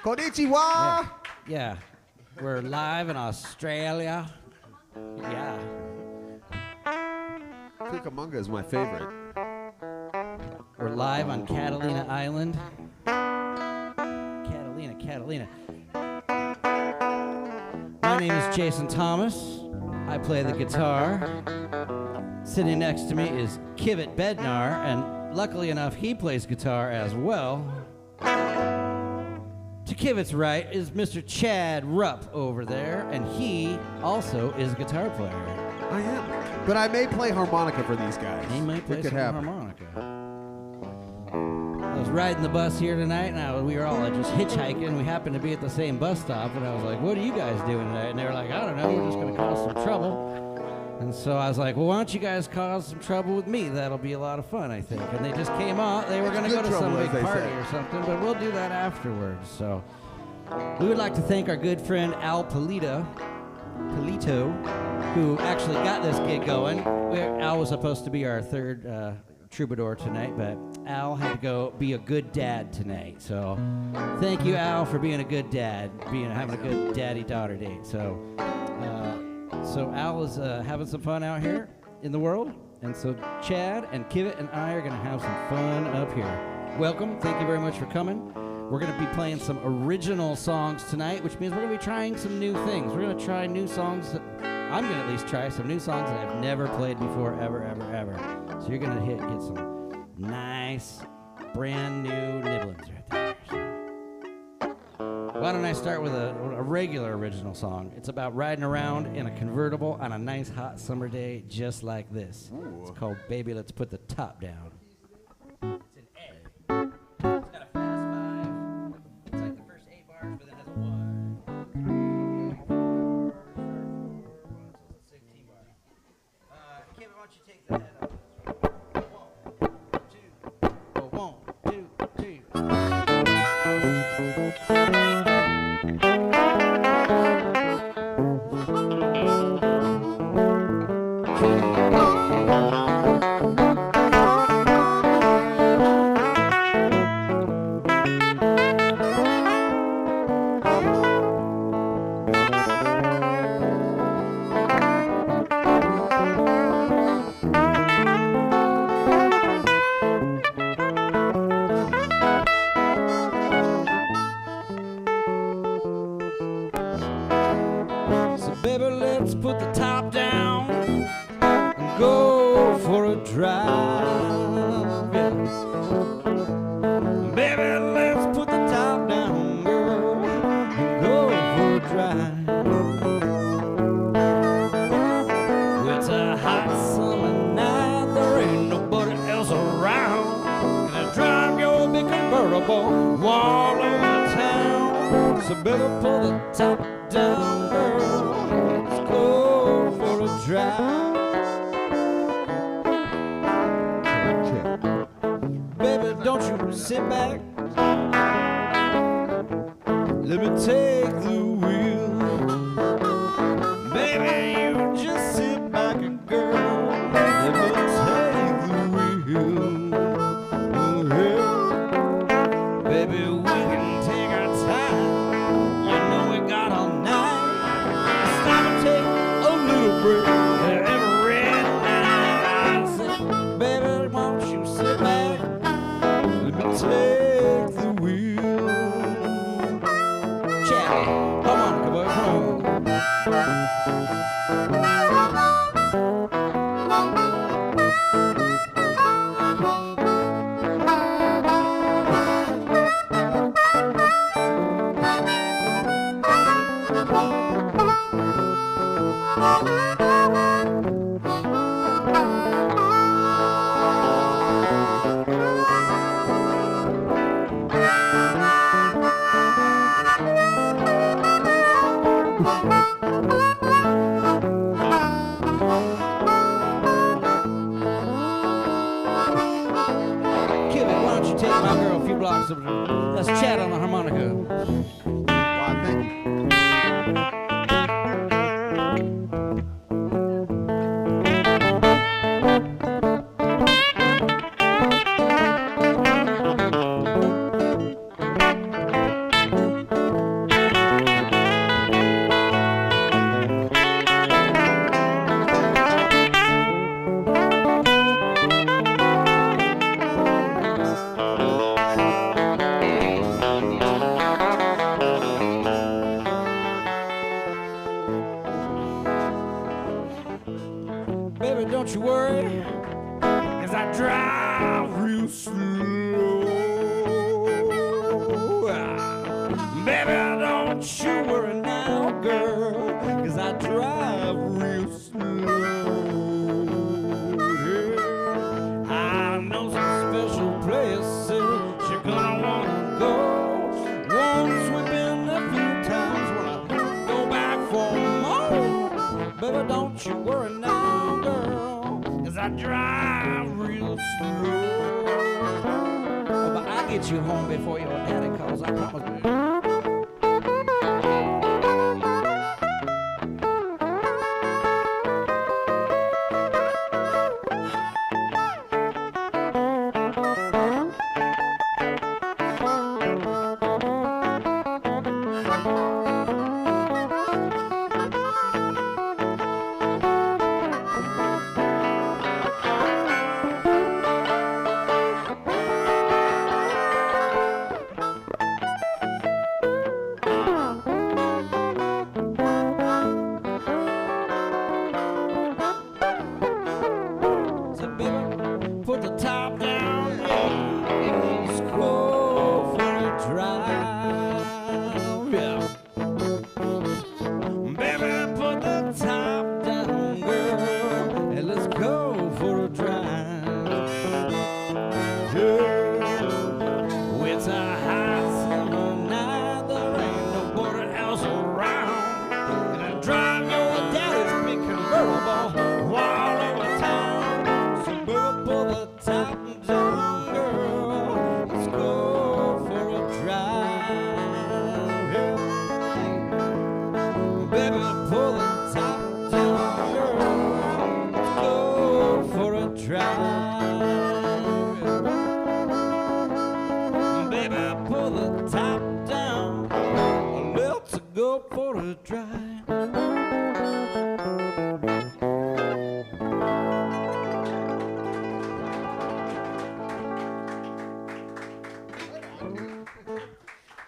Konnichiwa! Yeah. We're live in Australia. Yeah. Cucamonga is my favorite. We're live on Catalina Island. Catalina. My name is Jason Thomas. I play the guitar. Sitting next to me is Kivett Bednar, and luckily enough, he plays guitar as well. To Kivett's right is Mr. Chad Rupp over there, and he also is a guitar player. I am. But I may play harmonica for these guys. He might play some happen. harmonica. I was riding the bus here tonight, and we were all just hitchhiking. We happened to be at the same bus stop, and I was like, what are you guys doing tonight? And they were like, I don't know, we're just going to cause some trouble. And so I was like, well, why don't you guys cause some trouble with me? That'll be a lot of fun, I think. And they just came out. They were going to go to some big party or something, but we'll do that afterwards. So we would like to thank our good friend Al Polito, who actually got this gig going. Al was supposed to be our third troubadour tonight, but Al had to go be a good dad tonight. So thank you, Al, for being a good dad, having a good daddy-daughter date. So Al is having some fun out here in the world, and so Chad and Kivett and I are going to have some fun up here. Welcome. Thank you very much for coming. We're going to be playing some original songs tonight, which means we're going to be trying some new things. We're going to try new songs. I'm going to at least try some new songs that I've never played before, ever. So you're going to get some nice, brand new nibblings right there. Why don't I start with a regular original song? It's about riding around in a convertible on a nice hot summer day just like this. Ooh. It's called Baby Let's Put the Top Down. It's in A. It's got a fast 5. It's like the first 8 bars, but then it has a 1, 2, 3, 4, 5, 6, 16 bars. Kevin, why don't you take the head up? 1, 2, 3. Baby, let's put the top down and go for a drive. Yeah. Baby, let's put the top down, girl, and go for a drive. It's a hot summer night, there ain't nobody else around. Gonna drive your big convertible all over town. So baby, pull the top down, girl. Drive. Baby, don't you sit back. Let me take the wheel. Baby, you just sit back and girl, let me take the wheel. Yeah. Baby, we can take our time. You know we got all night. Stop and take a little break. Take the wheel. Chad, come on, come on. That's Chad on the harmonica. Wow, thank you. Baby, don't you worry now, girl, 'cause I drive real slow. Yeah. I know some special places you're gonna wanna go. Once we've been a few times when I go back for more. Baby, don't you worry now, girl, 'cause I drive real slow. Oh, but I'll get you home before your daddy calls, I promise you.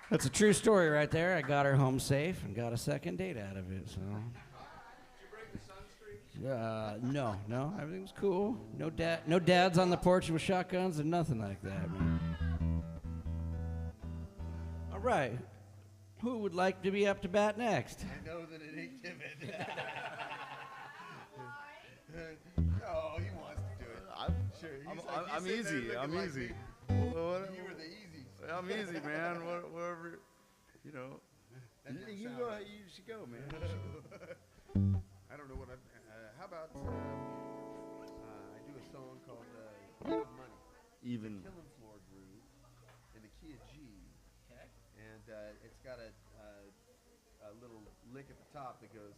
That's a true story right there. I got her home safe and got a second date out of it. So. Did you break the sunstreak? No, everything was cool. No dads on the porch with shotguns and nothing like that, man. All right, who would like to be up to bat next? I know that it ain't Kivett. Oh, he wants to do it. I'm sure. I'm easy. I'm easy. You were the easy. I'm easy, man. Whatever, you know. You should go, man. I don't know what I'm. How about I do a song called Even Money. Even. Killing floor groove in the key of G. Okay. And it's got a little lick at the top that goes.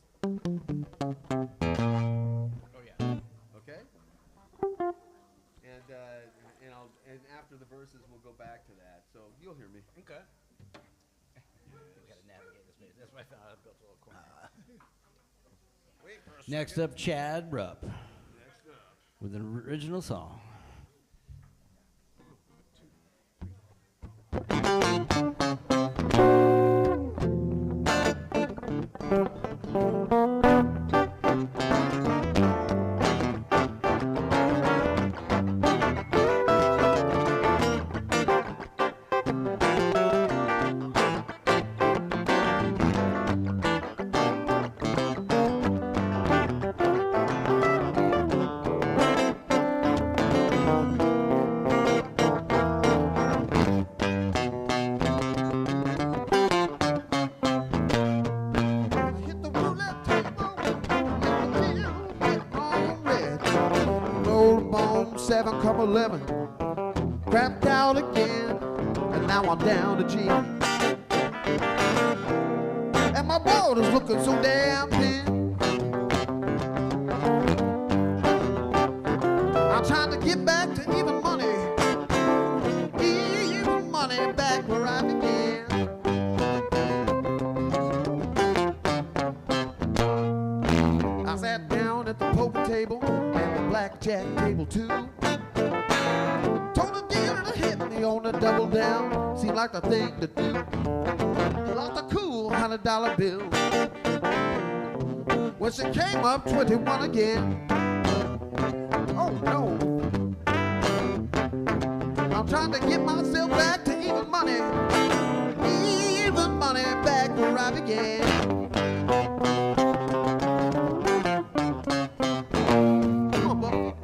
Oh yeah. Okay. And after the verses, we'll go back to that. So you'll hear me. Okay. You gotta navigate this maze. That's why I found I built a little corner. Next up, Chad Rupp. Next up. With an original song. Seven, come 11, crapped out again, and now I'm down to G. And my board is looking so damn thin. I'm trying to get back to even money back where I began. I sat down at the poker table and the blackjack table too. Told the dealer to hit me on the double down. Seemed like the thing to do. Lost a cool $100 bill. When she came up 21 again. Oh no. I'm trying to get myself back to even money where I began. Come on, Bubba.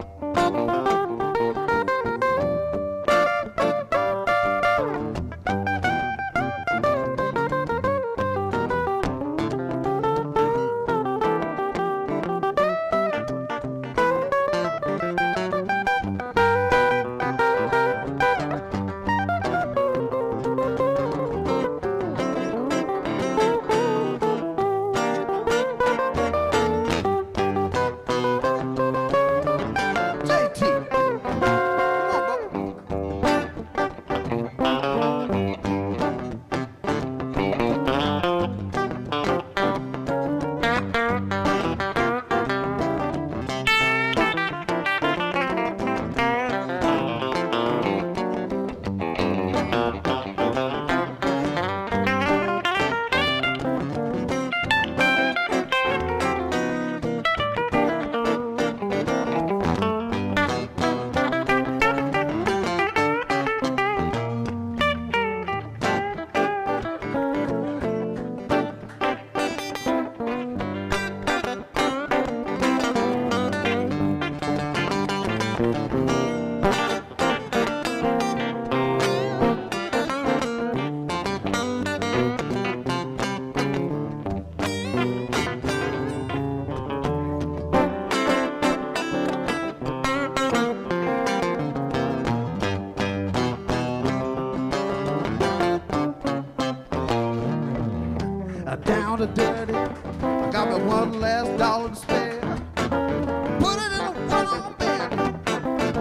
Down to dirty, I got me one last dollar to spare. Put it in a one-on bed,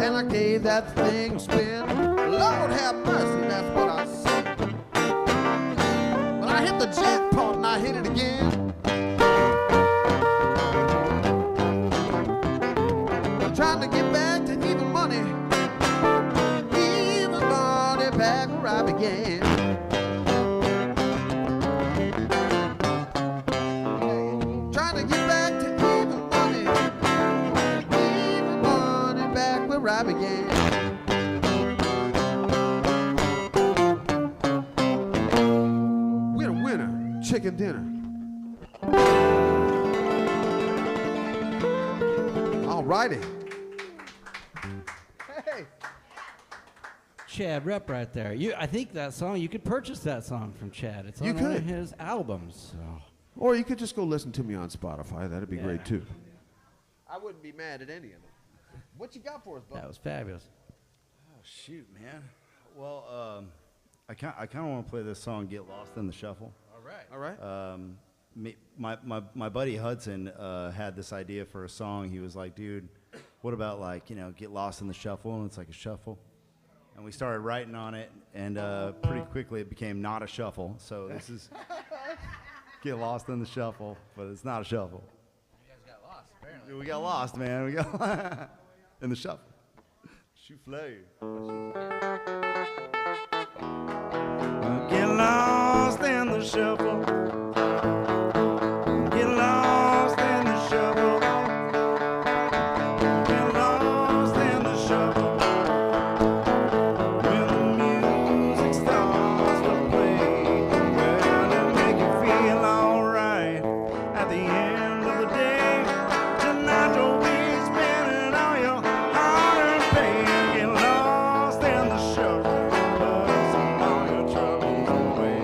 and I gave that thing a spin. Lord have mercy, that's what I said. But I hit the jackpot and I hit it again. I'm trying to get back to even money back where I began. Where I began. We're a winner, chicken dinner. All righty. Hey. Chad Rupp right there. I think that song, you could purchase that song from Chad. It's on one of his albums. So. Or you could just go listen to me on Spotify. That'd be great too. I wouldn't be mad at any of it. What you got for us, bud? That was fabulous. Oh, shoot, man. Well, I kind of want to play this song, Get Lost in the Shuffle. All right. My buddy Hudson had this idea for a song. He was like, dude, what about like, Get Lost in the Shuffle? And it's like a shuffle. And we started writing on it, and pretty quickly it became not a shuffle. So this is Get Lost in the Shuffle, but it's not a shuffle. You guys got lost, apparently. We got lost, man. We got in the shuffle. Souffle. Get lost in the shuffle. Get lost in the shuffle. Get lost in the shuffle. When the music starts to play, well, it'll make you feel alright at the end of the day. Tonight you'll be spending all your hard-earned pay. Get lost in the shuffle, all your troubles away.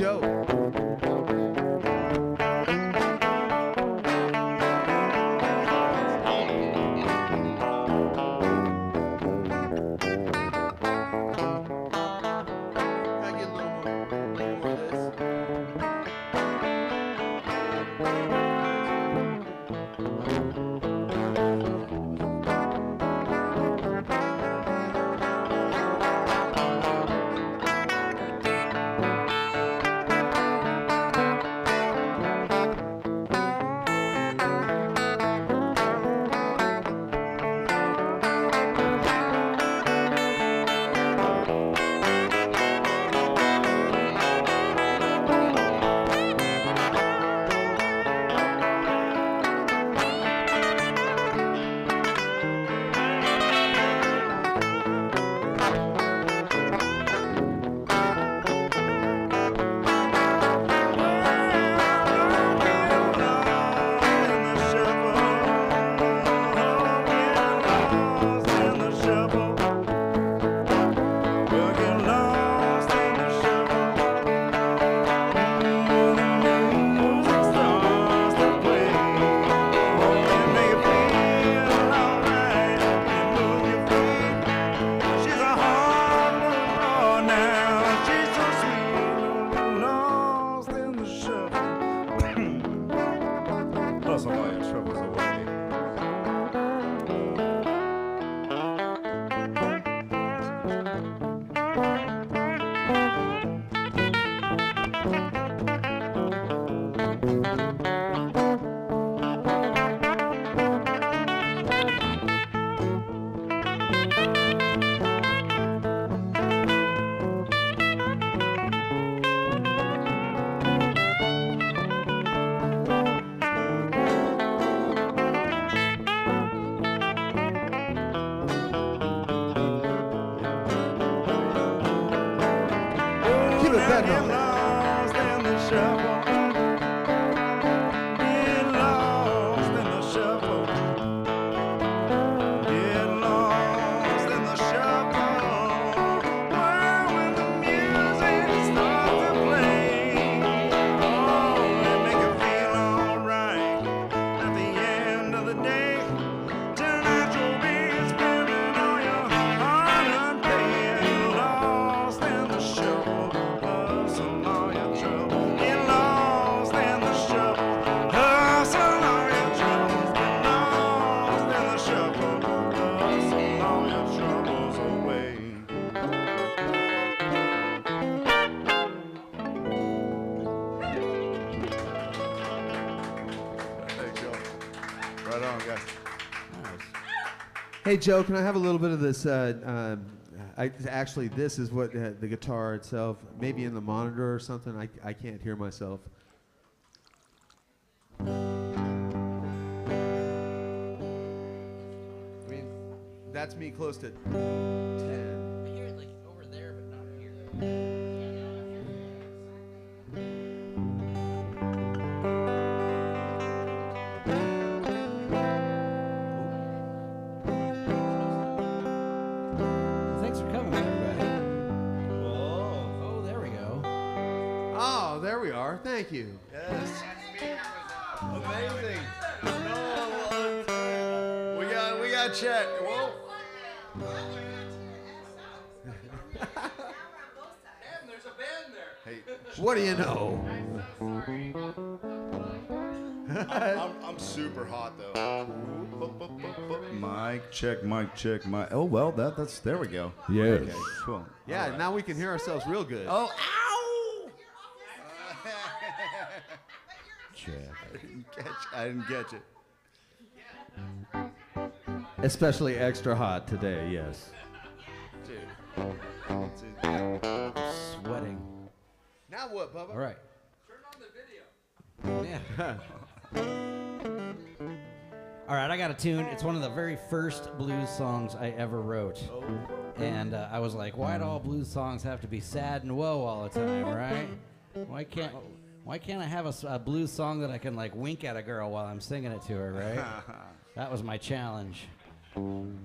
Joe. Kivett Bednar. Hey Joe, can I have a little bit of this? Actually, this is what the guitar itself, maybe in the monitor or something. I can't hear myself. I mean, that's me close to 10. I hear it like over there, but not here. Thanks for coming, everybody. Oh, there we go. Oh, there we are. Thank you. Yes. Amazing. No, we got Chet. Whoa. And there's a band there. Hey, What do you know? I'm super hot though. Mic check, mic check, mic. Oh well, that's there we go. Yes. Okay, cool. Yeah, Right. now we can hear ourselves real good. Oh, ow! I didn't catch it. Especially extra hot today, yes. Dude. Sweating. Now what, Bubba? All right. Turn on the video. Yeah. All right, I got a tune. It's one of the very first blues songs I ever wrote. And I was like, why do all blues songs have to be sad and woe all the time, right? Why can't I have a blues song that I can like wink at a girl while I'm singing it to her, right? That was my challenge. Can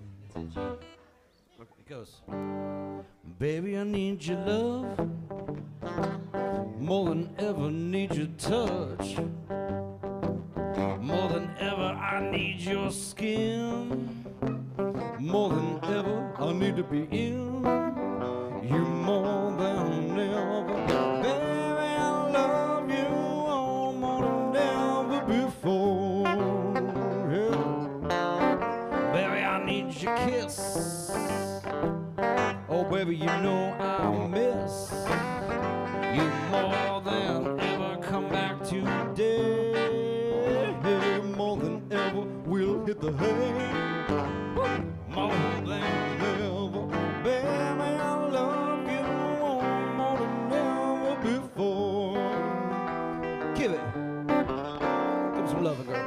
goes. Baby, I need your love more than ever need your touch. More than ever I need your skin. More than ever I need to be in you more than ever. Baby, I love you all more than ever before. Yeah. Baby, I need your kiss. Oh, baby, you know I miss you more than ever. Come back today. More than ever we'll hit the hay. More than ever. Baby, I love you more than ever before. Give it. Give me some loving, girl.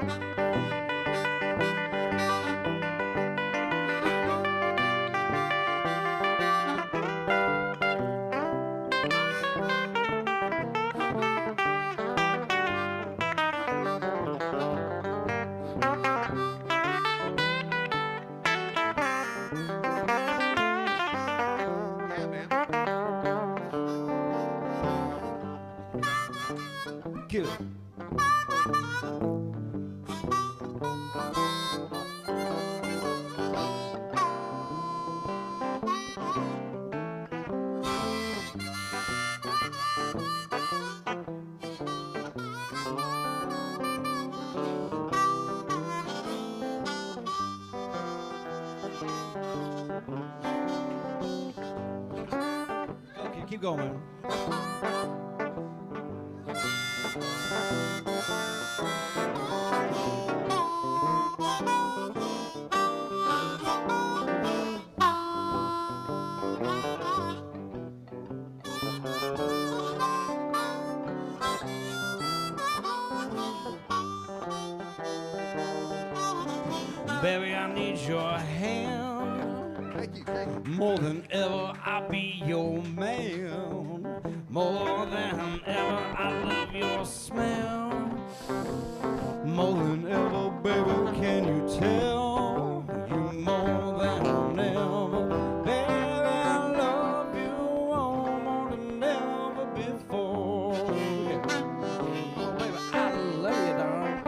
Give it. Okay, keep going, man. Baby, I need your hand. Thank you. More than ever, I'll be your man. More than ever, I love your smell. More than ever, baby, can you tell? You more than ever. Baby, I love you all more than ever before. Yeah. Oh, baby, I love you, darling.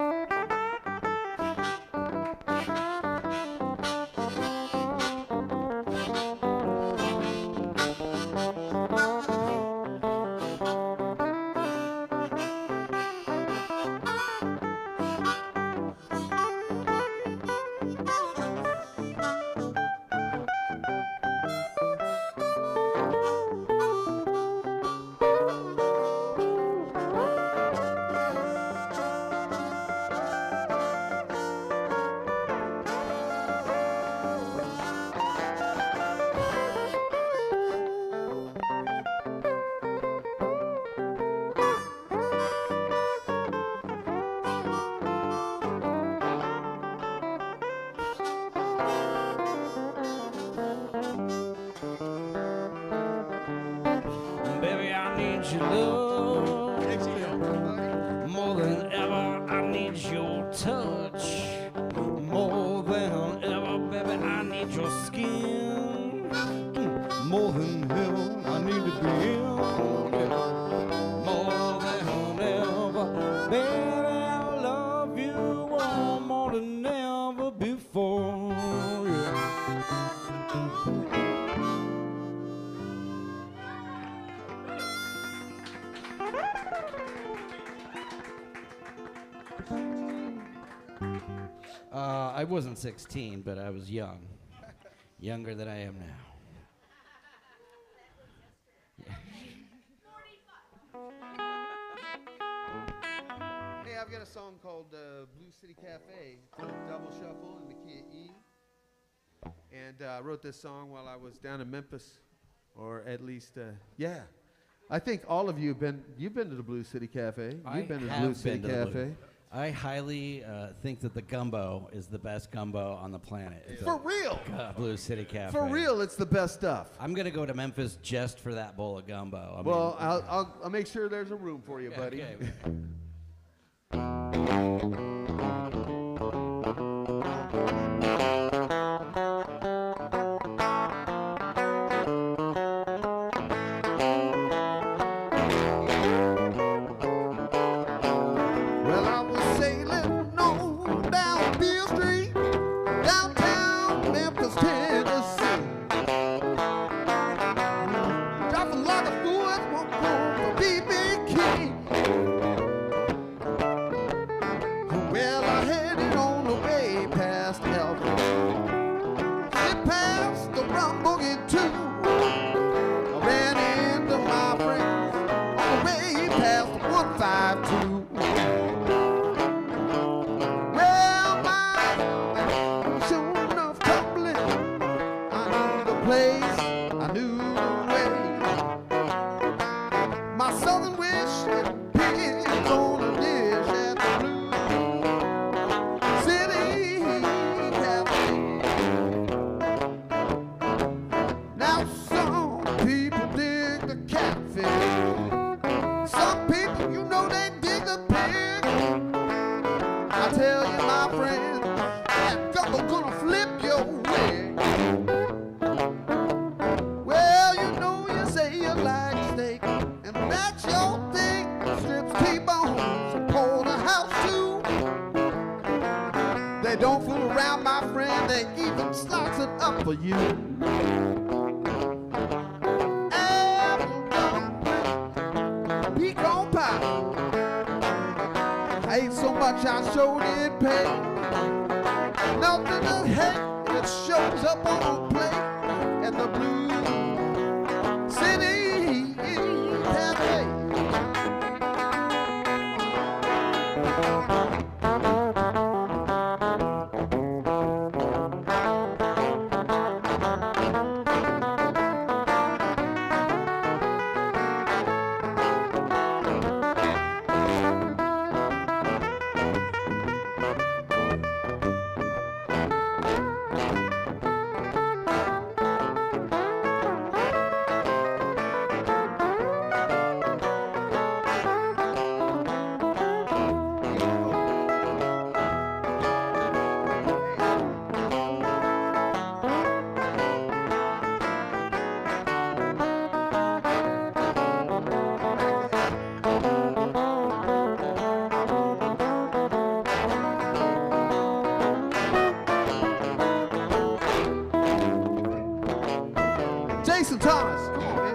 Baby, I need your love. More than ever, I need your touch. More than ever, baby, I need your skin. More than ever, I need to be in. More than ever, baby, I love you all more than ever before. Yeah. I wasn't 16, but I was young. Younger than I am now. Hey, I've got a song called Blue City Café. It's a double shuffle in the key of E. And I wrote this song while I was down in Memphis, or at least, yeah. I think all of you've been to the Blue City Cafe. You've been to the Blue City Cafe. I highly think that the gumbo is the best gumbo on the planet. It's For real? Blue City Cafe. For real, it's the best stuff. I'm gonna go to Memphis just for that bowl of gumbo. Well, I'll make sure there's a room for you, buddy. Okay. Beale Street, downtown Memphis, Tennessee. Dropping like a fool at one point for B.B. King. Well, I headed on the way past Elvis. It passed the Rum Boogie too. I ran into my friends on the way past the 152. Well, my sure enough tumbling. I knew the place, I knew the way. My southern wish pigs on a dish at the Blue City Cafe. Now some people dig the catfish. Some people, you know, they dig the pig. I tell you, my friend, that gumbo's gonna flip your wig. Well, you know, you say you like steak, and that's your thing. Strips, T-bones, and porterhouse too. They don't fool around, my friend. They even slice it up for you. Apple dumpling, pecan pie. I ate so much I sure did pay. Nothing to hate, it shows up on a plate at the Blue City Cafe. Jason Thomas, come on, man.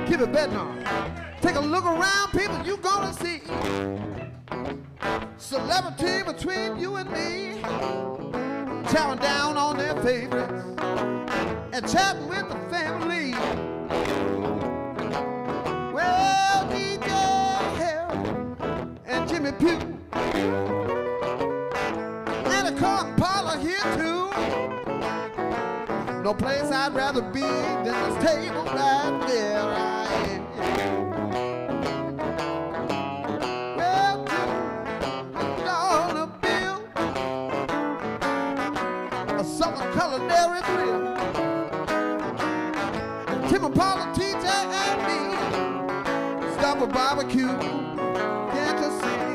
Kivett Bednar. Take a look around, people, you gonna see celebrity between you and me, chowing down on their favorites and chatting with the family. Well, DJ Harry and Jimmy Pugh and a corn parlor here too. No place I'd rather be than this table right there. I am. Well, I'm gonna build a southern culinary thrill. Tim and Paula, TJ and me stop a barbecue. Can't you see?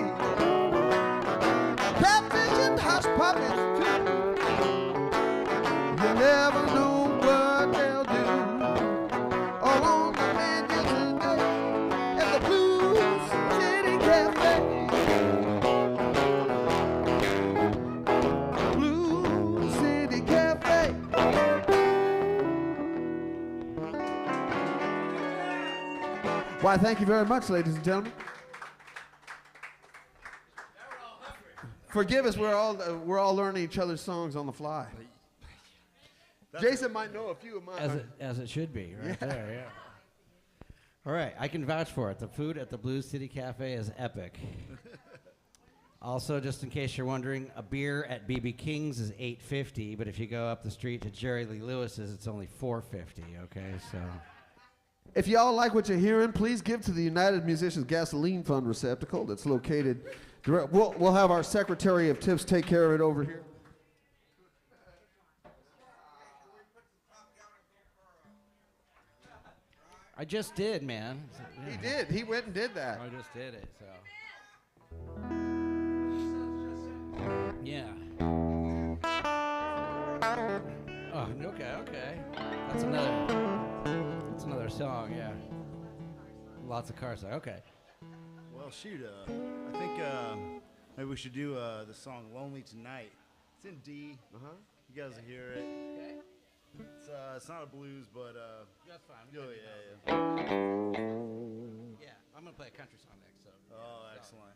Catfish and hush puppies too. You never know what they'll do. All on the menu today at the Blue City Cafe. Blue City Cafe. Why, thank you very much, ladies and gentlemen. Forgive us, we're all learning each other's songs on the fly. Jason might know a few of mine. As it should be, right there, yeah. All right, I can vouch for it. The food at the Blues City Cafe is epic. Also, just in case you're wondering, a beer at BB King's is $8.50, but if you go up the street to Jerry Lee Lewis's, it's only $4.50. Okay, so. If y'all like what you're hearing, please give to the United Musicians Gasoline Fund receptacle that's located direct. We'll have our Secretary of Tips take care of it over here. I just did, man. He did. He went and did that. I just did it, so. Yeah. Oh, okay. That's another song, yeah. Lots of cars, okay. Well, shoot, I think maybe we should do the song "Lonely Tonight." It's in D. You guys will hear it. Okay. It's not a blues, but That's fine. yeah. Yeah, I'm gonna play a country song next. So. Oh, excellent.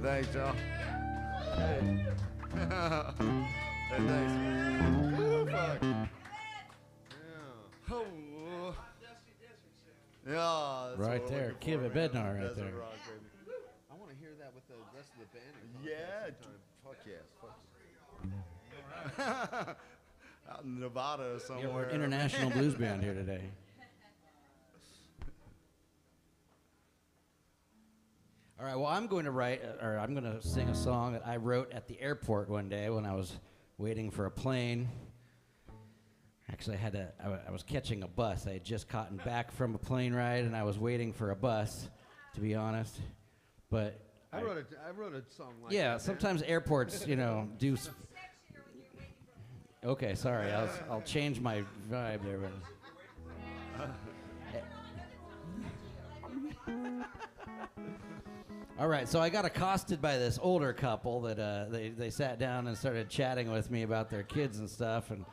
thanks, y'all. Hey. Hey, thanks. Woo, fuck. Yeah. Oh. Yeah. That's Right there, Kivett Bednar right there. Rock, I want to hear that with the rest of the band. yeah. Fuck yes. Fuck yes. Out in Nevada somewhere. Yeah, we're an international blues band here today. All right, well, I'm going to sing a song that I wrote at the airport one day when I was waiting for a plane. Actually, I was catching a bus. I had just gotten back from a plane ride, and I was waiting for a bus, to be honest. But I wrote a song like that. yeah, sometimes airports, do. Okay, sorry. I'll change my vibe there. All right, so I got accosted by this older couple that they sat down and started chatting with me about their kids and stuff, and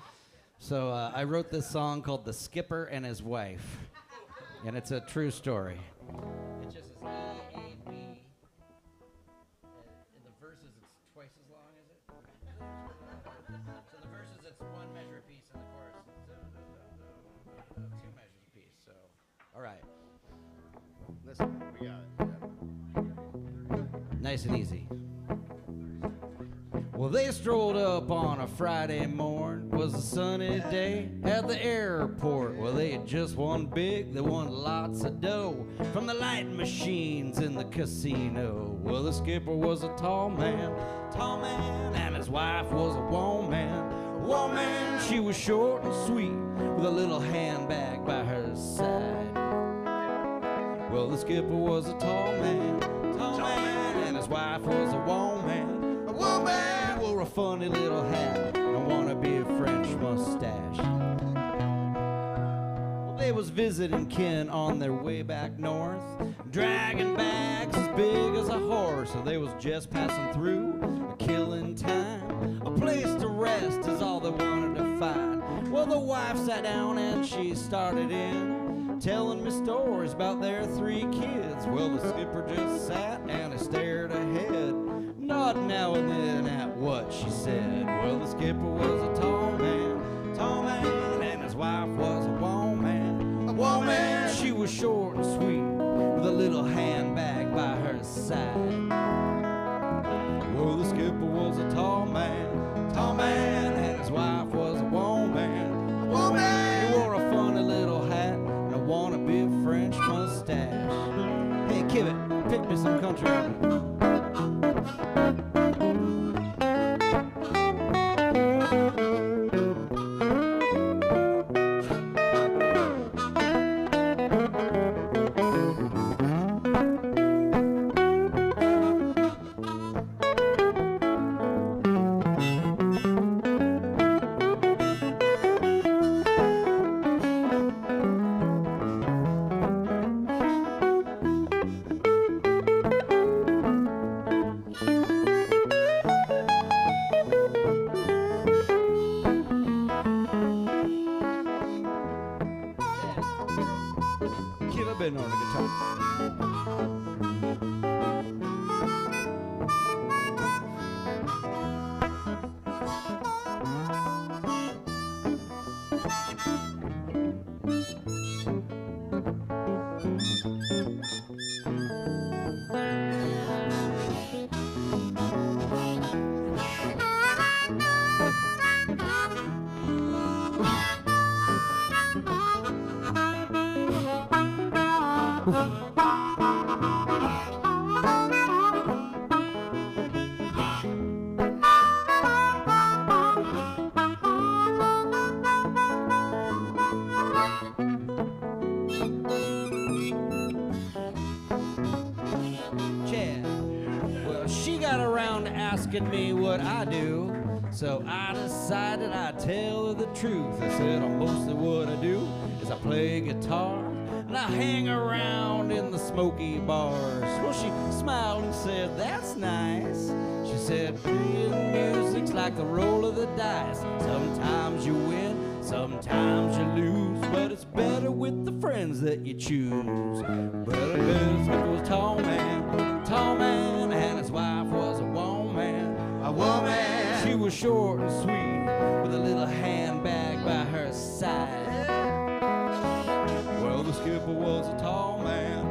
so I wrote this song called "The Skipper and His Wife," and it's a true story. It just is E-A-B. In the verses, it's twice as long, is it? So the verses, it's one measure apiece, and the chorus, it's 2 measures apiece. So, all right. Listen, we got it. Nice and easy. Well, they strolled up on a Friday morn. Was a sunny day at the airport. Well, they had just won big. They won lots of dough from the light machines in the casino. Well, the skipper was a tall man, and his wife was a woman. She was short and sweet with a little handbag by her side. Well, the skipper was a tall man, and his wife was a woman. He wore a funny little hat and a wannabe French mustache. Well, they was visiting kin on their way back north, dragging bags as big as a horse. So they was just passing through, killing time. A place to rest is all they wanted to find. Well, the wife sat down and she started in, telling me stories about their 3 kids. Well, the skipper just sat and he stared ahead, nodding now and then at what she said. Well, the skipper was a tall man, and his wife was a woman. She was short and sweet with a little handbag by her side. Well, the skipper was a tall man, and his wife was a woman. He wore a funny little hat and a wannabe French mustache. Hey, Kivett, pick me some country. Kivett Bednar on the guitar. Asking me what I do, so I decided I'd tell her the truth. I said, mostly what I do is I play guitar and I hang around in the smoky bars. Well, she smiled and said, that's nice. She said, playing music's like the roll of the dice. Sometimes you win, sometimes you lose, but it's better with the friends that you choose. But I bet it was a tall man, and his wife was short and sweet, with a little handbag by her side. Well, the skipper was a tall man,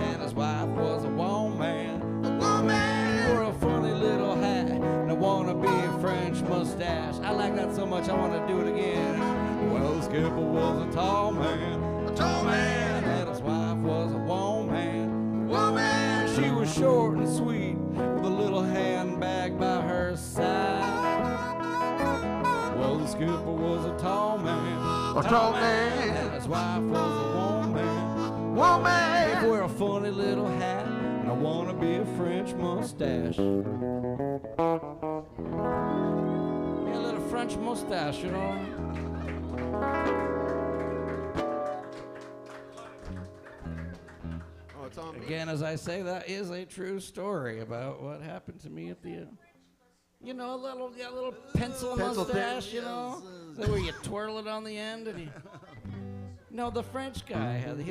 and his wife was a woman. He wore a funny little hat and a wannabe French mustache. I like that so much I want to do it again. Well, the skipper was a tall man, and his wife was a woman. She was short and sweet, with a little handbag by her side. Well, the skipper was a tall man, and his wife was a woman. They wear a funny little hat and I wanna be a French mustache. Yeah, a little French mustache, you know. Oh, it's on me. Again, as I say, that is a true story about what happened to me at the end. You know, a little pencil mustache, thin, you know, that where you twirl it on the end and you. No, the French guy had the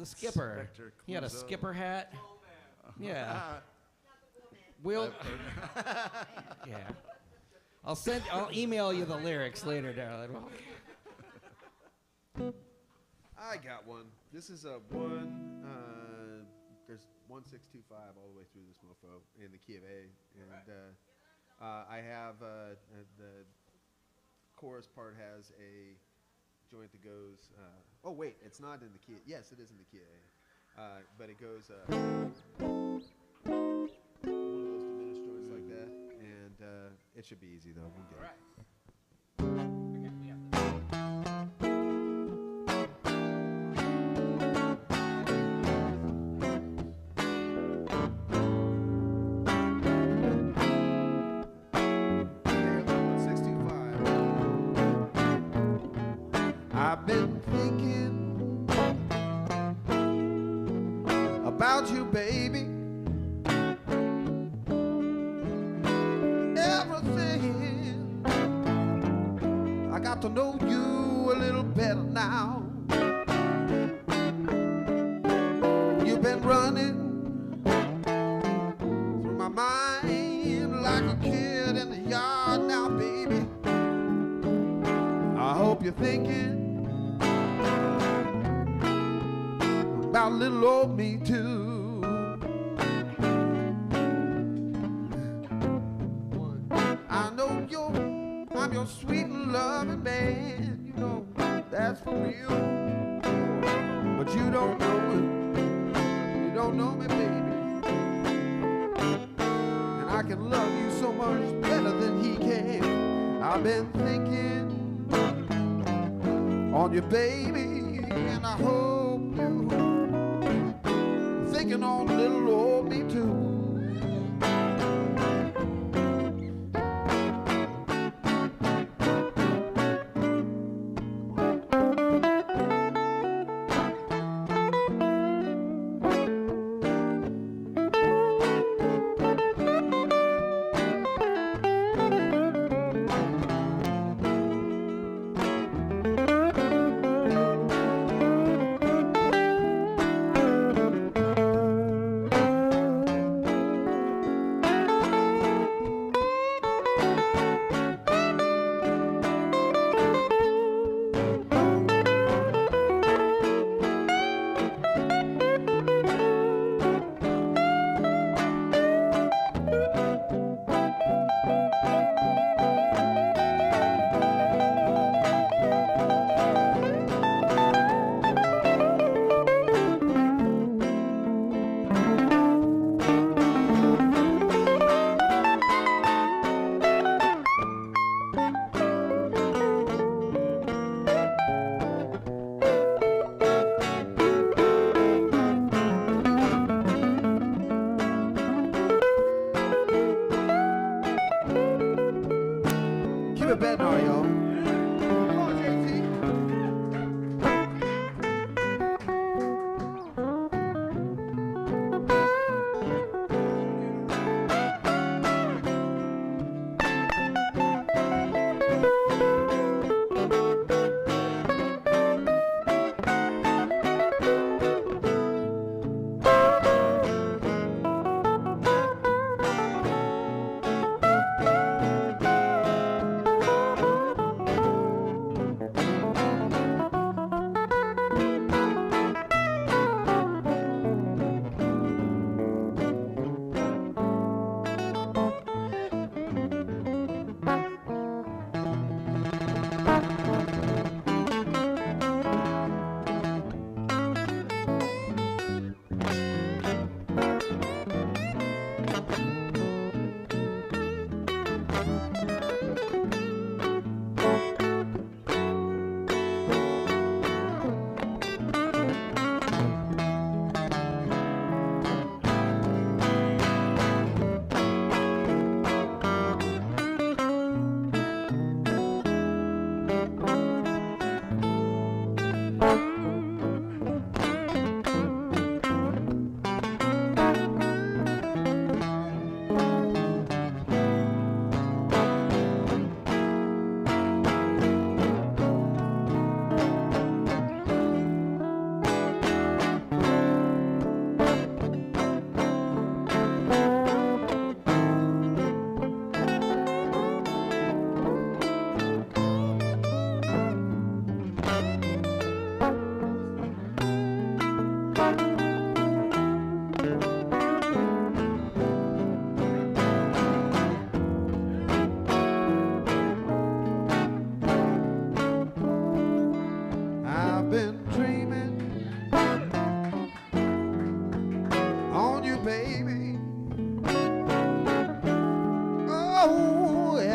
skipper. Inspector He had a Clouseau. skipper hat. Yeah. We'll. Yeah. I'll email you the lyrics later, darling. I got one. This is a one. There's 1625 all the way through this mofo in the key of A, and I have the chorus part has a joint that goes. Oh wait, it's not in the key. Yes, it is in the key of A, but it goes one of those diminished joints like that, and it should be easy though. We'll get it. I've been thinking about you, baby. Everything. I got to know you a little better now. You've been running through my mind like a kid in the yard now, baby. I hope you're thinking about little old me too. I know I'm your sweet and loving man, you know that's for real. But you don't know it, you don't know me, baby. And I can love you so much better than he can. I've been thinking on you, baby, and I hope you thinking on little old me too.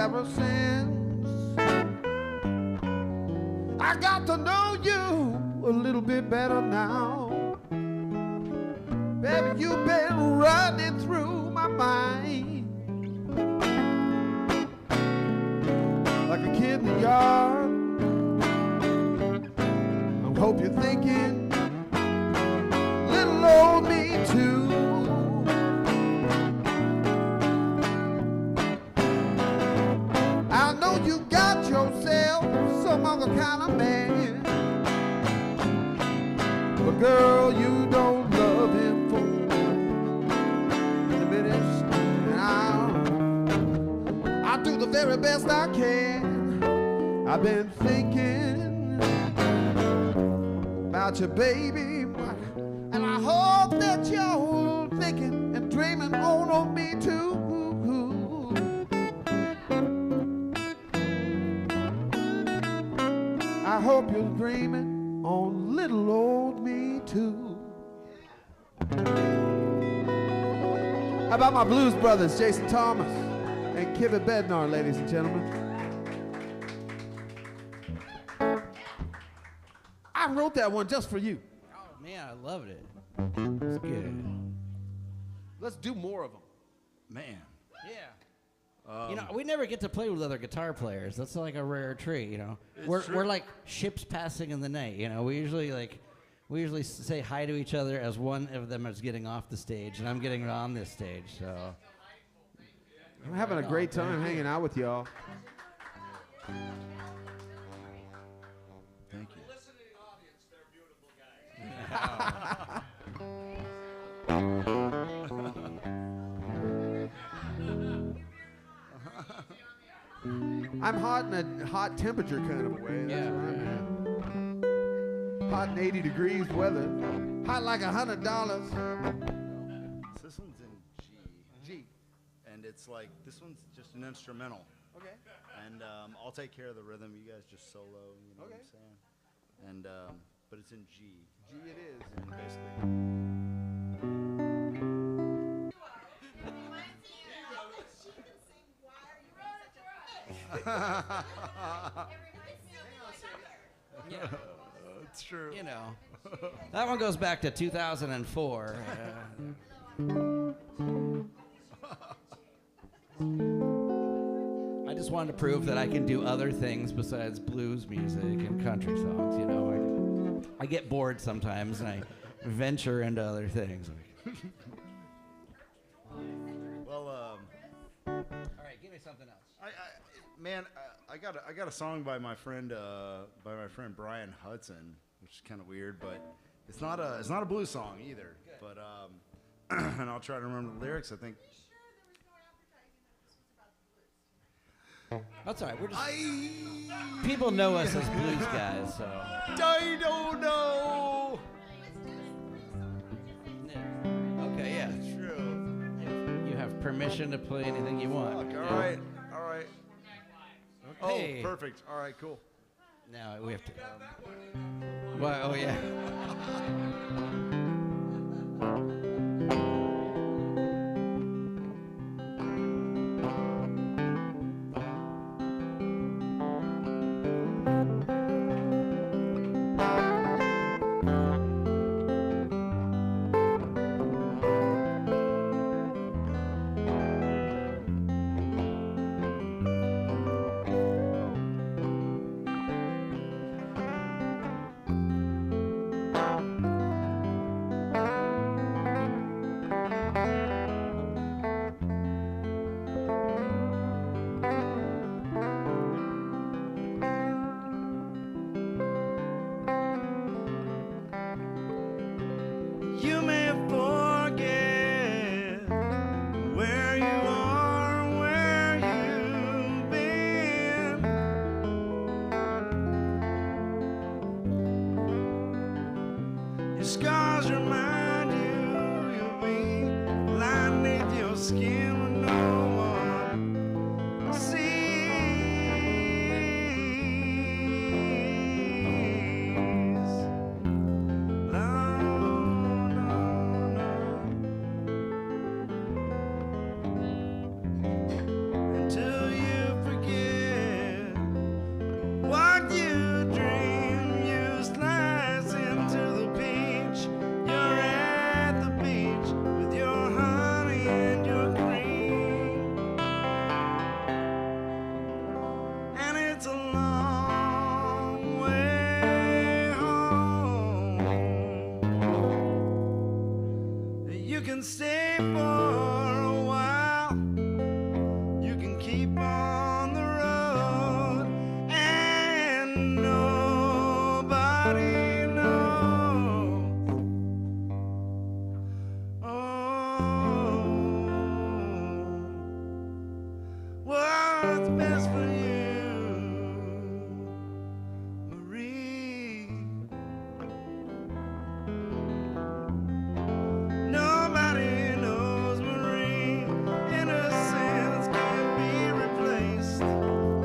ever since I got to know you a little bit better now. Baby, you've been running through my mind like a kid in the yard. I hope you're thinking, little old me too. I know you got yourself some other kind of man, but girl, you don't love him for diminished. And I do the very best I can. I've been thinking about you, baby, and I hope that you're thinking and dreaming on me too. I hope you're dreaming on little old me too. How about my blues brothers, Jason Thomas and Kivett Bednar, ladies and gentlemen? I wrote that one just for you. Oh man, I loved it. It's good. Let's do more of them. Man. Yeah. You know, we never get to play with other guitar players. That's like a rare treat, you know. We're like ships passing in the night, you know. We usually say hi to each other as one of them is getting off the stage and I'm getting on this stage. So I'm having a great time hanging out with y'all. Thank you. Listen to the audience, they're beautiful guys. I'm hot in a hot temperature kind of a way. That's yeah. where I'm at. Hot in 80 degrees weather. Hot like $100. This one's in G. And it's like, this one's just an instrumental. Okay. And I'll take care of the rhythm. You guys just solo, you know what I'm saying? And, but it's in G. G it is. And basically. Yeah. It's true. You know. That one goes back to 2004. I just wanted to prove that I can do other things besides blues music and country songs, you know. I get bored sometimes and I venture into other things. Well, All right, give me something else. I got a song by my friend Brian Hudson, which is kind of weird, but it's not a blues song either. Good. But and I'll try to remember the lyrics. I think. That's all right. We're just people know us as blues guys, so. I don't know. Okay, yeah. True. You have permission to play anything you want. Fuck, all right. Hey. Oh, perfect. All right, cool. Now we have to. Well, oh yeah. You may forget where you are, where you've been. Your scars remind you you'll be lined with your skin when no one sees. Until you forget. for a while. You can keep on the road and nobody knows. Oh, what's best for you, Marie? Nobody knows Marie. Innocence can't be replaced,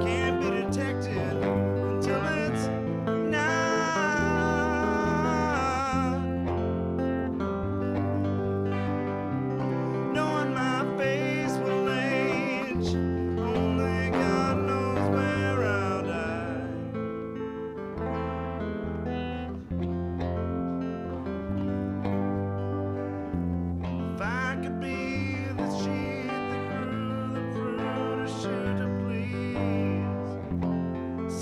can't be detected until it's not. Knowing my face will age, only God knows where I'll die. If I could be the sheet that grew the fruit or should to please,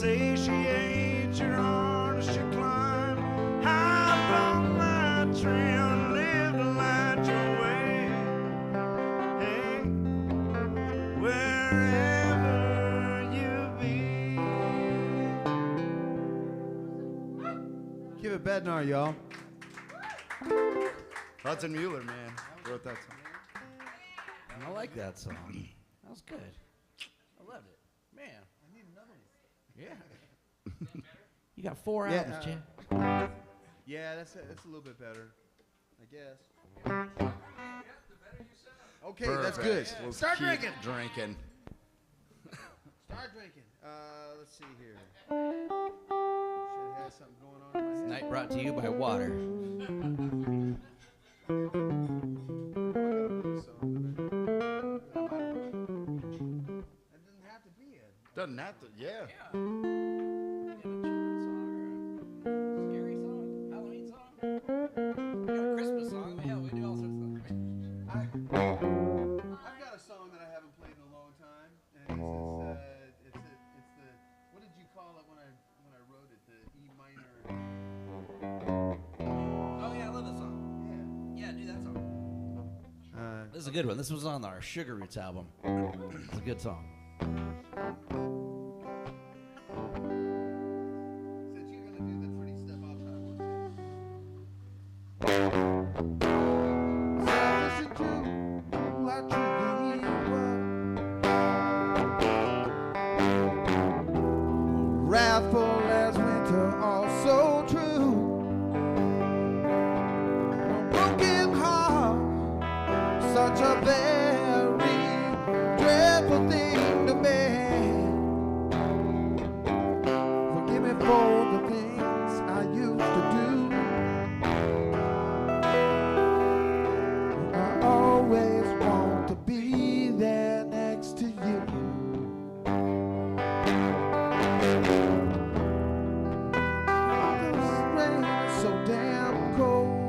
say she ain't your harness you climb, high from my tree and live to light your way. Hey, wherever you be. Kivett Bednar, y'all. Hudson Mueller, man, wrote that song. I like that song. That was good. I loved it. Man. I need another one. Yeah. You got 4 Yeah, albums, Chad. Yeah, that's a little bit better, I guess. Okay, that's good. We'll Start keep drinking. Drinking. Start drinking. Let's see here. Should have something going on in my head. Night brought to you by water. That doesn't have to be it. Doesn't have to, yeah. Scary song, Halloween song. We got a Christmas song. Hell, we do all sorts of things. I've got a song that I haven't played in a long time, and it's the what did you call it when I wrote it? The E minor. Oh yeah, I love that song. Yeah, do that song. This is a good one. This was on our Sugar Roots album. It's a good song. Since you're gonna do the pretty stuff, I'll try one. Listen to what you believe. Wrathful as winter, also true. Broken heart, such a very dreadful thing to bear. Forgive me for the things I used to do. I always want to be there next to you. This rain is so damn cold.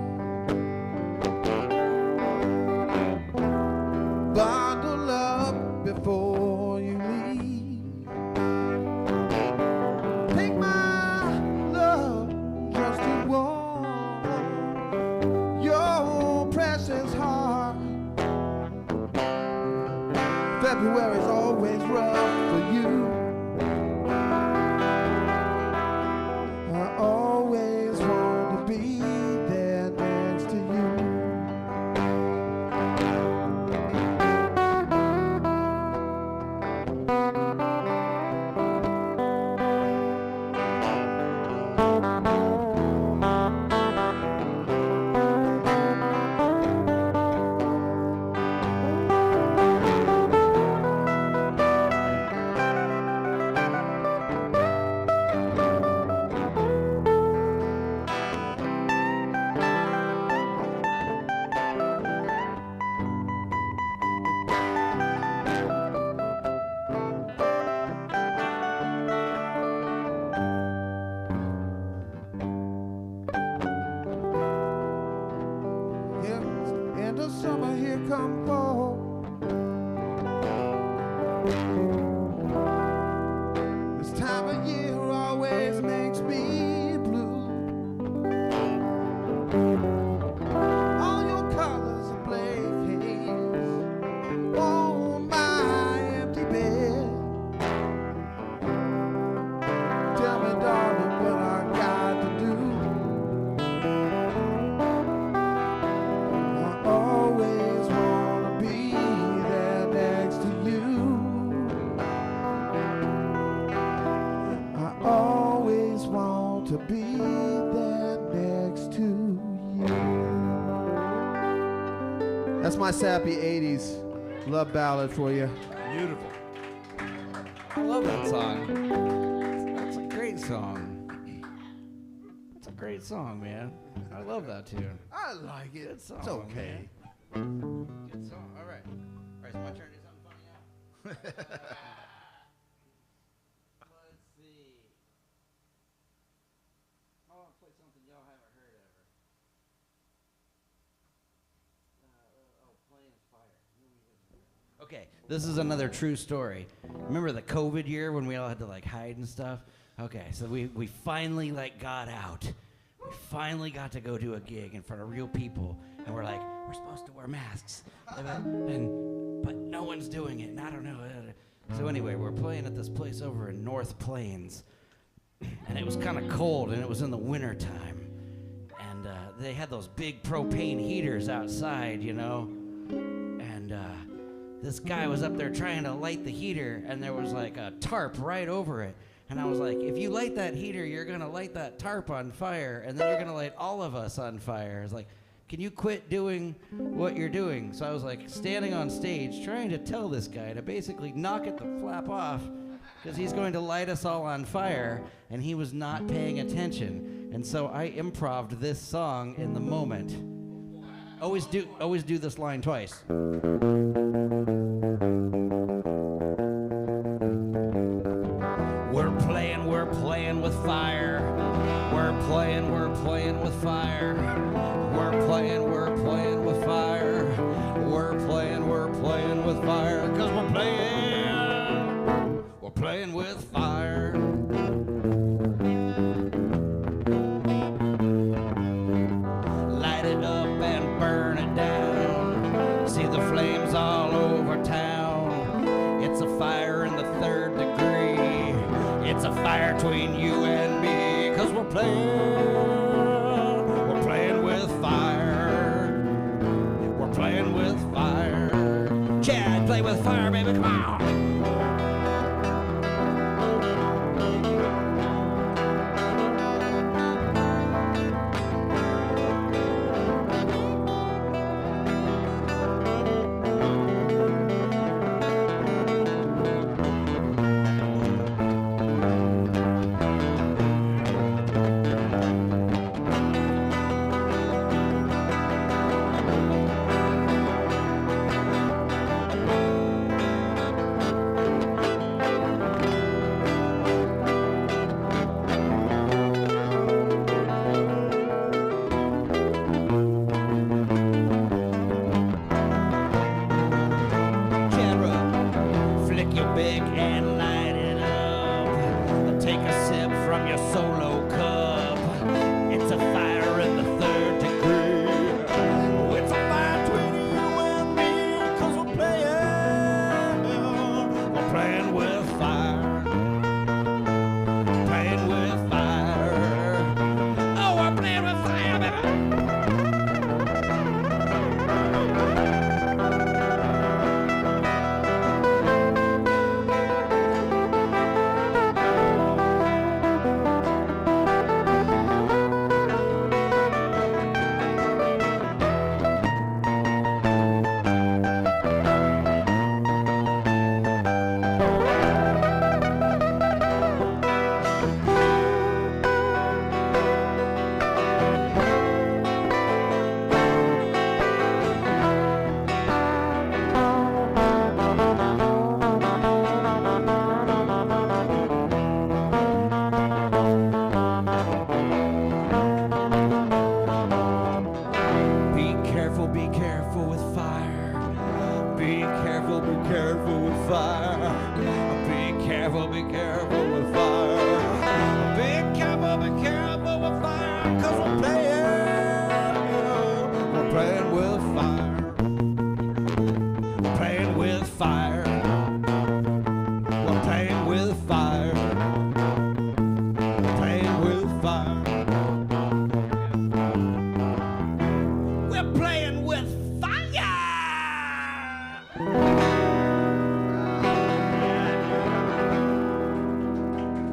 Bundle up before you leave. Take my love just to warm your precious heart. February's always rough for you. I always want to be there next to you. End of summer, here come fall. This time of year always makes me blue. All your colors are blank, my sappy 80s love ballad for you. Beautiful. I love that song. That's a great song. It's a great song, man. I love that tune. I like it. Good song, It's okay. Good song. All right. All right, it's my turn to do something funny now. Let's see. I want to play something y'all haven't heard ever. Playing Fire. Okay, this is another true story. Remember the COVID year when we all had to like hide and stuff? Okay, so we finally like got out. We finally got to go do a gig in front of real people, and we're like, we're supposed to wear masks, but no one's doing it, and I don't know. So anyway, we're playing at this place over in North Plains, and it was kind of cold, and it was in the winter time, and they had those big propane heaters outside, you know, and this guy was up there trying to light the heater, and there was like a tarp right over it. And I was like, if you light that heater, you're going to light that tarp on fire, and then you're going to light all of us on fire. I was like, can you quit doing what you're doing? So I was like standing on stage trying to tell this guy to basically knock it the flap off because he's going to light us all on fire, and he was not paying attention. And so I improv'd this song in the moment. Always do this line twice. We're playing with fire. We're playing with fire. We're playing with fire. We're playing with fire. 'Cause we're playing with fire. Light it up and burn it down. See the flames all over town. It's a fire in the third degree. It's a fire between you and me, 'cause we're playing with fire. We're playing with fire. Chad, play with fire, baby, come on.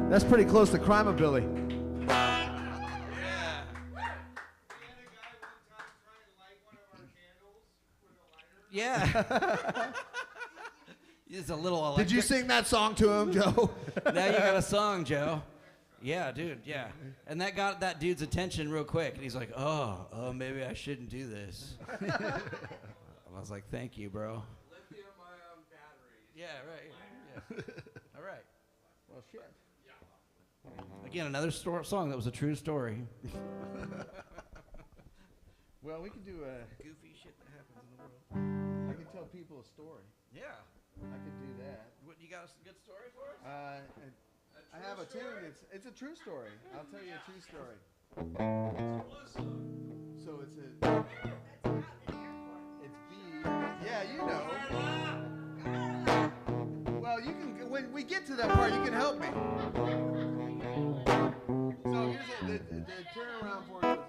That's pretty close to Crimeabilly. We had a guy one time trying to light one of our candles with a lighter. It's a little Did you electric. sing that song to him, Joe? Now you got a song, Joe. Yeah, dude, yeah. And that got that dude's attention real quick. And he's like, oh, maybe I shouldn't do this. And I was like, thank you, bro. Lithium-ion batteries. Yeah, right. Yeah. All right. Well, shit. Again, another song that was a true story. Well, we can do a Goofy shit that happens in the world. I can tell people a story. Yeah. I can do that. What, you got a good story for us? I have a tune. It's a true story. I'll tell you a true story. So it's B. Yeah, you know. Well, you can when we get to that part, you can help me. So here's the turnaround for it.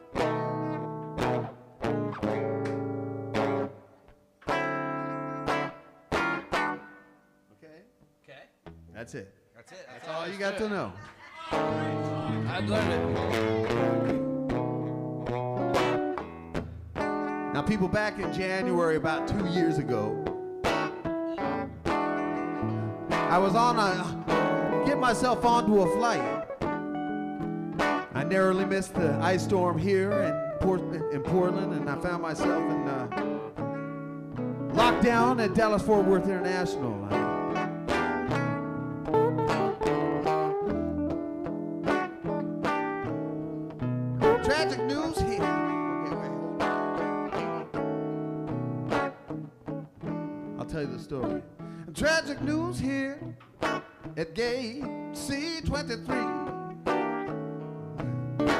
Okay. That's it. That's it. That's all you got to know. I've learned it. Now, people, back in January, about 2 years ago, I was get myself onto a flight. I narrowly missed the ice storm here in Portland, and I found myself in lockdown at Dallas-Fort Worth International. Tragic news here. Okay, wait, hold on. I'll tell you the story. Tragic news here at gate C-23.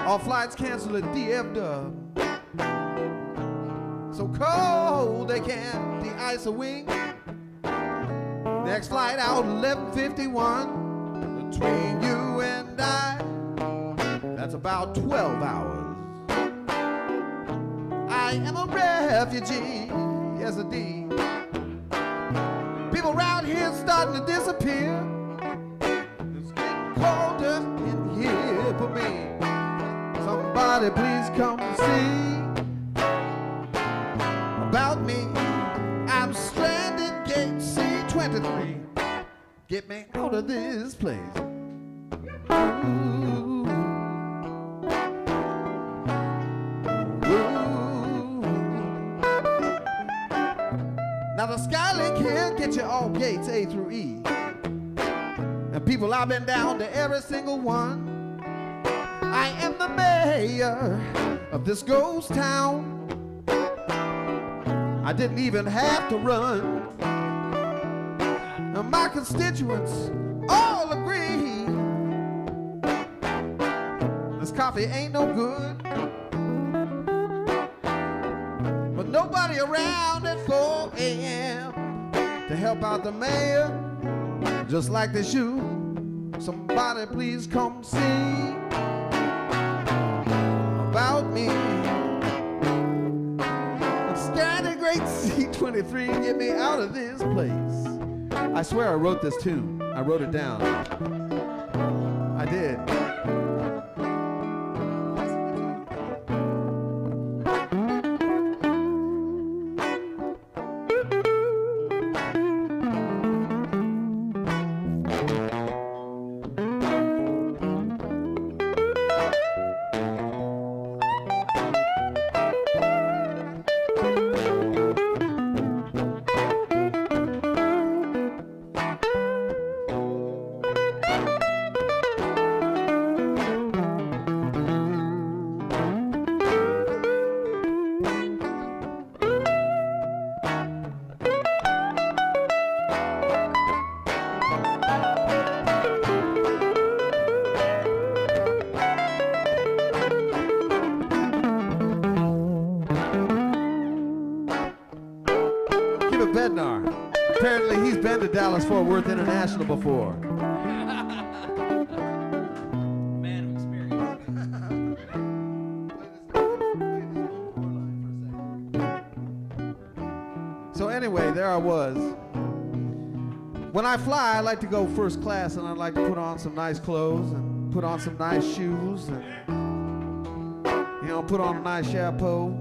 All flights canceled at DF-Dub. So cold they can't de-ice a wing. Next flight out 11:51. Between you and I, that's about 12 hours. I am a refugee, yes indeed. People around here starting to disappear. It's getting colder in here for me. Somebody please come see about me. I'm stranded gate C-23. Get me out of this place. Ooh. Now the Skylink here gets you all gates A through E. And people, I've been down to every single one. I am the mayor of this ghost town. I didn't even have to run. Now my constituents all agree this coffee ain't no good. But nobody around at 4 a.m. to help out the mayor, just like they should. Somebody please come see about me. I'm scared of great C-23, get me out of this place. I swear I wrote this tune. I wrote it down. I did. Kivett Bednar. Apparently he's been to Dallas-Fort Worth International before. Man of experience. So anyway, there I was. When I fly, I like to go first class, and I like to put on some nice clothes and put on some nice shoes and, put on a nice chapeau.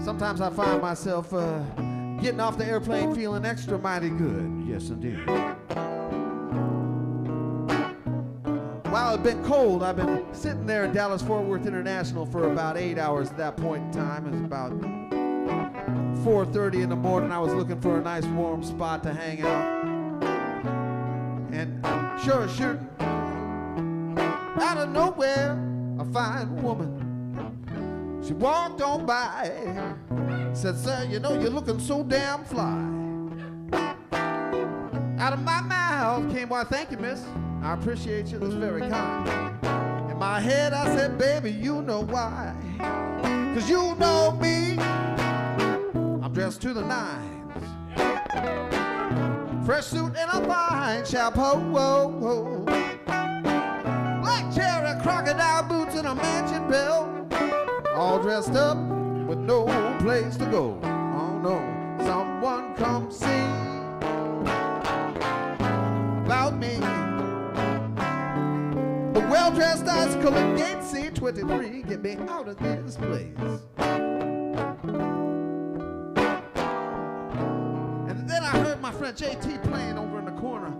Sometimes I find myself getting off the airplane feeling extra mighty good. Yes, indeed. While it's been cold, I've been sitting there in Dallas-Fort Worth International for about 8 hours at that point in time. It's about 4:30 in the morning. I was looking for a nice warm spot to hang out. And sure as shooting, out of nowhere, a fine woman. She walked on by, said, "Sir, you know you're looking so damn fly." Out of my mouth came, "Why, thank you, miss. I appreciate you, that's very kind." In my head I said, "Baby, you know why. 'Cause you know me, I'm dressed to the nines. Fresh suit and a fine chapeau. Black cherry crocodile boots and a mansion belt. All dressed up with no place to go. Oh no, someone come see about me. A well-dressed icicle at gate C23, get me out of this place." And then I heard my friend JT playing over in the corner.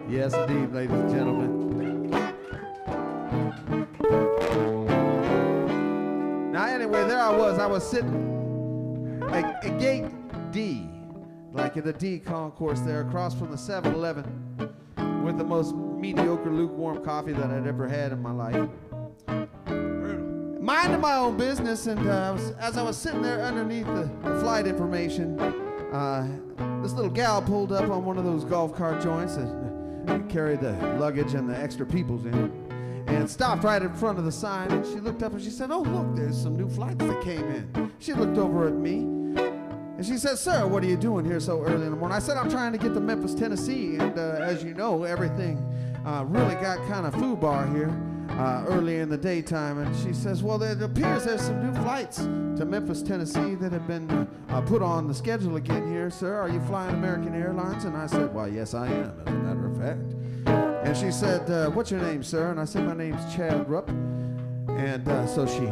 Yes, indeed, ladies and gentlemen. Now, anyway, there I was sitting at gate D, like at the D concourse there, across from the 7-Eleven, with the most mediocre lukewarm coffee that I'd ever had in my life. Minding my own business, and as I was sitting there underneath the flight information, this little gal pulled up on one of those golf cart joints that carry the luggage and the extra peoples in, and stopped right in front of the sign, and she looked up and she said, "Oh, look, there's some new flights that came in." She looked over at me and she said, "Sir, what are you doing here so early in the morning?" I said, "I'm trying to get to Memphis, Tennessee, and as you know, everything really got kind of foobar here early in the daytime." And she says, "Well, it appears there's some new flights to Memphis, Tennessee that have been put on the schedule again here, sir. Are you flying American Airlines?" And I said, "Well, yes, I am, as a matter of fact." And she said, "What's your name, sir?" And I said, "My name's Chad Rupp." And so she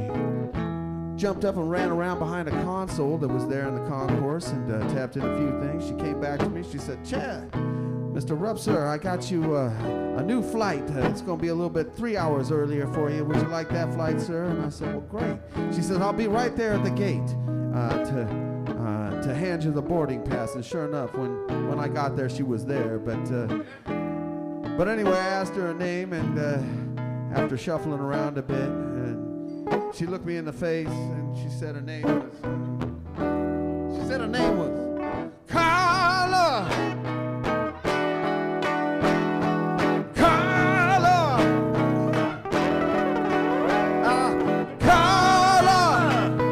jumped up and ran around behind a console that was there in the concourse and tapped in a few things. She came back to me. She said, "Chad, Mr. Rupp, sir, I got you a new flight. It's going to be a little bit 3 hours earlier for you. Would you like that flight, sir?" And I said, "Well, great." She said, "I'll be right there at the gate to hand you the boarding pass." And sure enough, when I got there, she was there. But anyway, I asked her her name, and after shuffling around a bit, and she looked me in the face, and she said her name was Carla. Carla.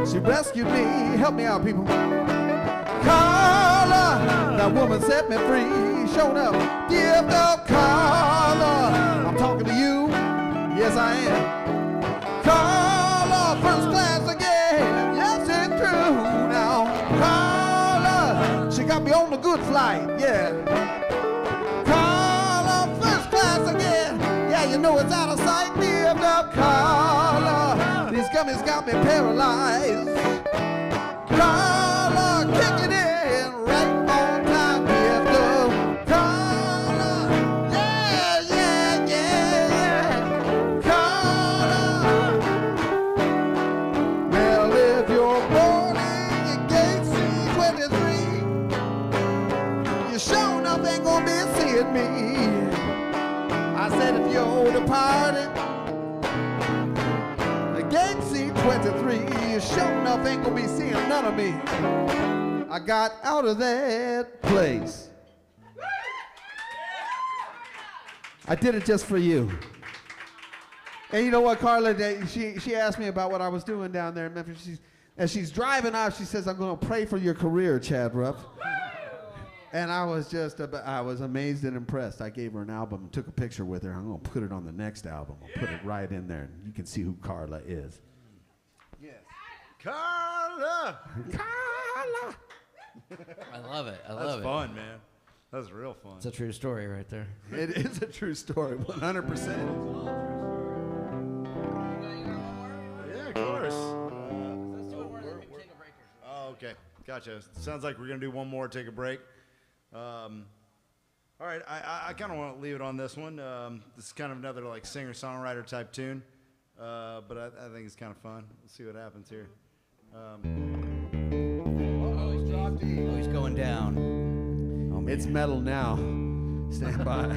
She rescued me. Help me out, people. Carla, that woman set me free. Showed up, give up, Carla. I'm talking to you, yes I am. Carla, first class again, yes it's true now. Carla, she got me on the good flight, yeah. Carla, first class again, yeah, you know it's out of sight. Give up, Carla, these gummies got me paralyzed. Carla, kick it in right on time. Give up, Carla, yeah, yeah, yeah, yeah. Carla, well, if you're boarding your gate C23, you sure enough ain't gonna be seeing said if you're the party, the gate C23, you sure enough ain't gonna be seeing none of me. I got out of that place. I did it just for you. And you know what, Carla, she asked me about what I was doing down there in Memphis. As she's driving out, she says, I'm going to pray for your career, Chad Rupp. And I was amazed and impressed. I gave her an album and took a picture with her. I'm going to put it on the next album. I'll put it right in there, and you can see who Carla is. Yes. Carla! Carla! I love it. I love That's it. fun, man. That's real fun. It's a true story right there. It is a true story, 100%. Yeah, of course. Oh, okay. Gotcha. Sounds like we're going to do one more, take a break. All right. I kind of want to leave it on this one. This is kind of another like singer-songwriter type tune. But I think it's kind of fun. Let's see what happens here. He's going down. Oh, It's metal now. Stand by.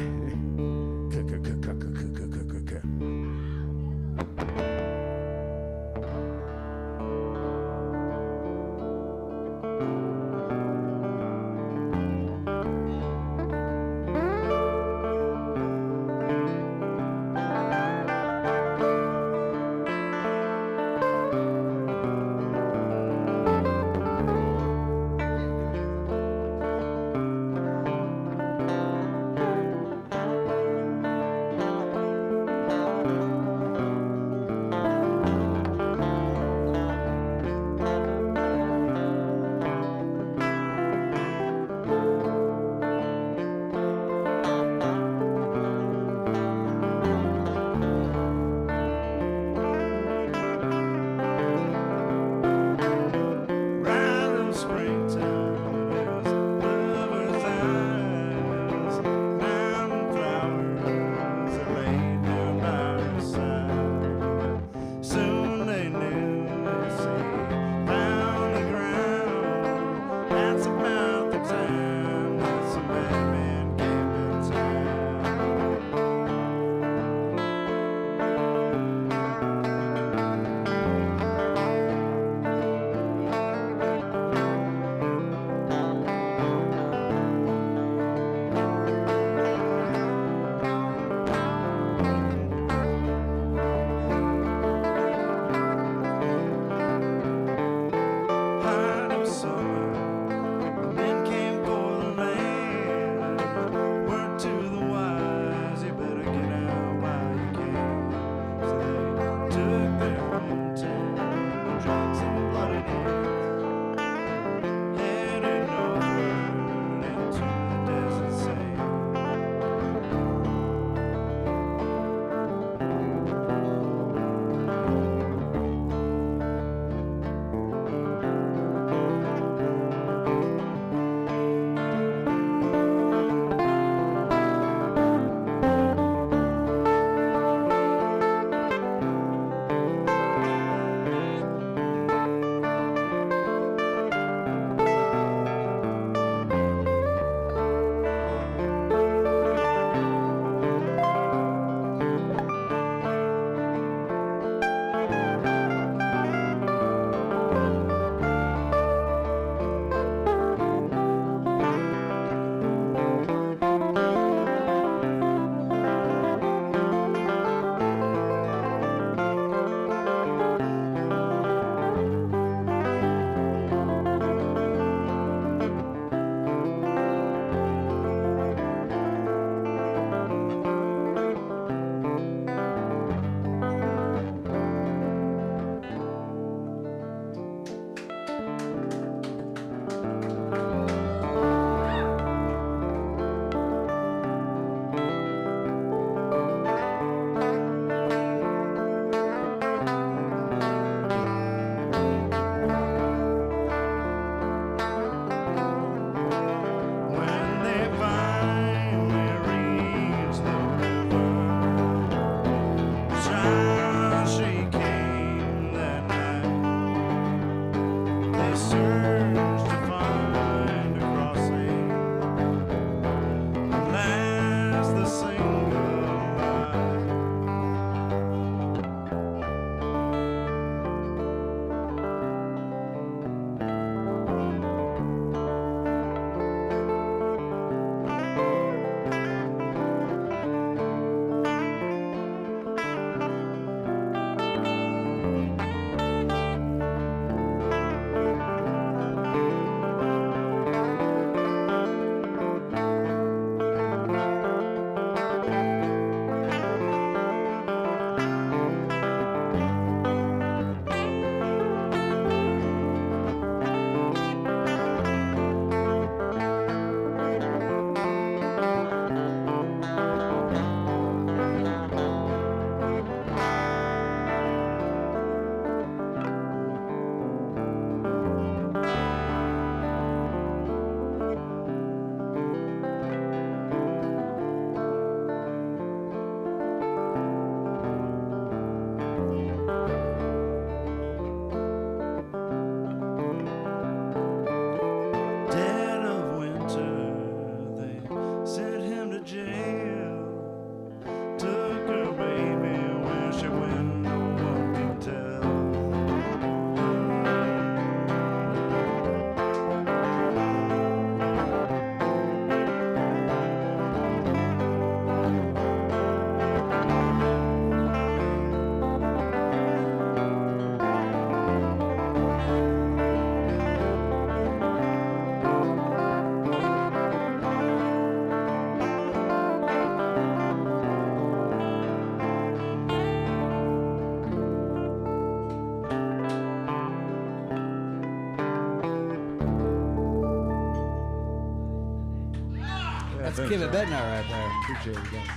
That's Kivett Bednar right there. Appreciate it, guys.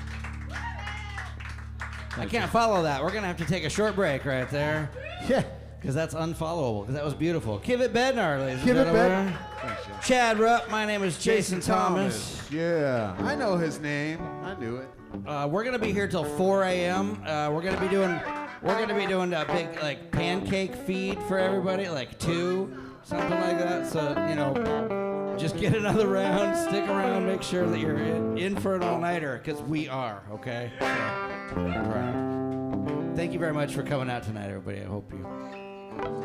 I can't follow that. We're going to have to take a short break right there. Yeah. Because that's unfollowable. Because that was beautiful. Kivett Bednar, ladies and Kivett gentlemen. Bednar. Chad Rupp. My name is Jason Thomas. Yeah, I know his name. I knew it. We're going to be here till 4 a.m. We're going to be doing a big like pancake feed for everybody, like 2, something like that. So, you know, just get another round, stick around, make sure that you're in for an all-nighter, because we are, okay? So, all right. Thank you very much for coming out tonight, everybody. I hope you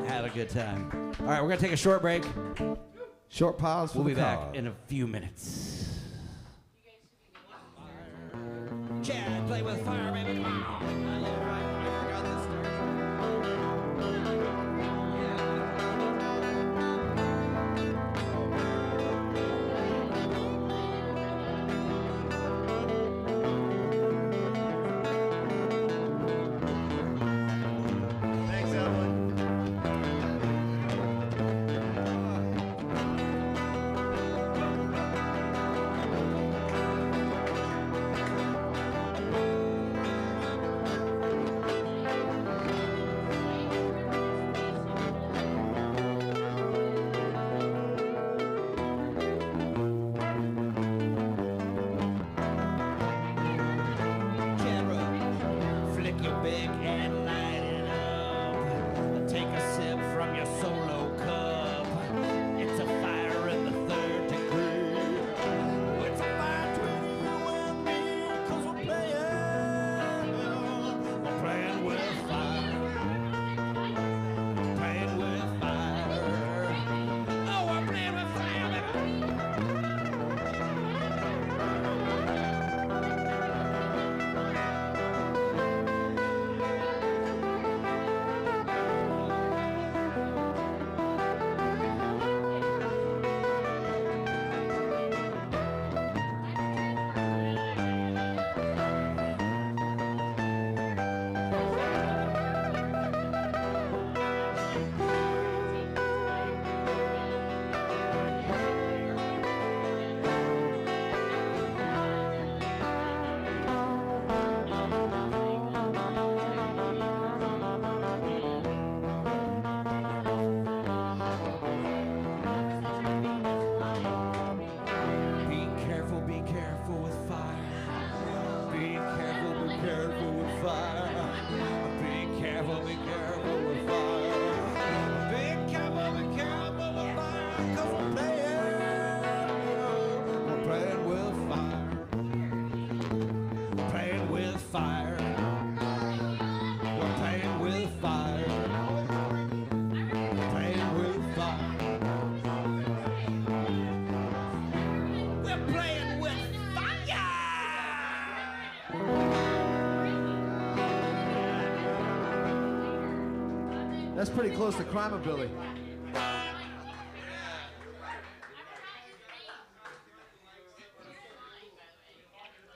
had a good time. All right, we're going to take a short break. Short pause for We'll the be back call. in a few minutes. Chad, play with fire, baby. Come on. I forgot this story. Thanks, Evelyn. Flick your big and light it up. Take a sip from your solo cup. It's a fire in the 3rd degree. It's a fire between you and me, 'cause we're playing with fire. Playing with fire. Oh, we're playing with fire, baby. Be careful with fire. Be careful with fire. Be careful with fire. Be careful with fire. 'Cause we're playing with fire. Playing with fire. We're playing with fire. Playing with fire. We're playing with fire! That's pretty close to Crimeabilly.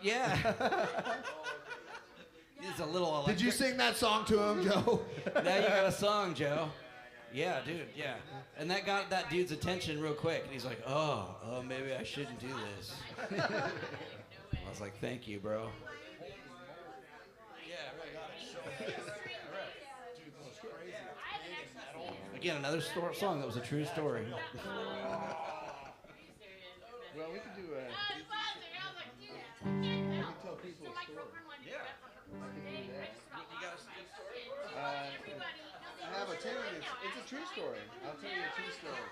Yeah. It's a little electric. Did you sing that song to him, Joe? Now you got a song, Joe. Yeah, dude, yeah. And that got that dude's attention real quick. And he's like, oh, maybe I shouldn't do this. I was like, thank you, bro. Yeah, right. Again, another song that was a true story. Well, we can do a... tell people a story. I have a tune. It's a true story. I'll tell you a true story.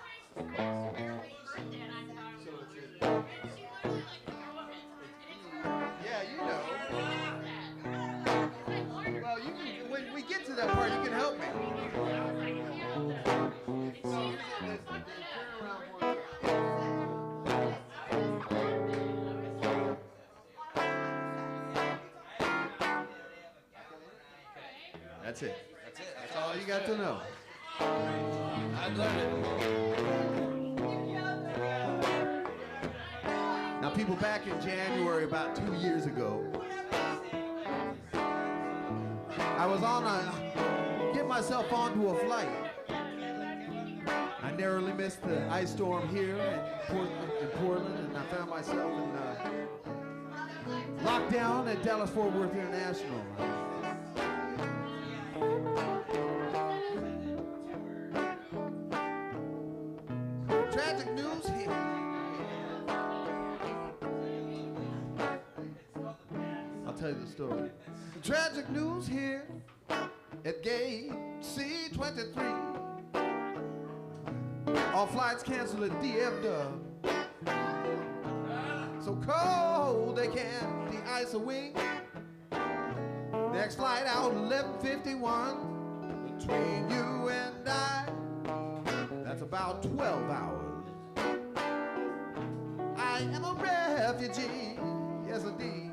Yeah, you know. Well, you can. When we get to that part, you can help me. That's it. That's all you got to know. I'd learn it. Now, people, back in January, about 2 years ago, I was get myself onto a flight. I narrowly missed the ice storm here in Portland, and I found myself in lockdown at Dallas-Fort Worth International. Tragic news here. I'll tell you the story. Tragic news here at gate C-23. All flights canceled at DFW. So cold they can't de-ice a wing. Next flight out 11:51. Between you and I, that's about 12 hours. I am a refugee, yes indeed.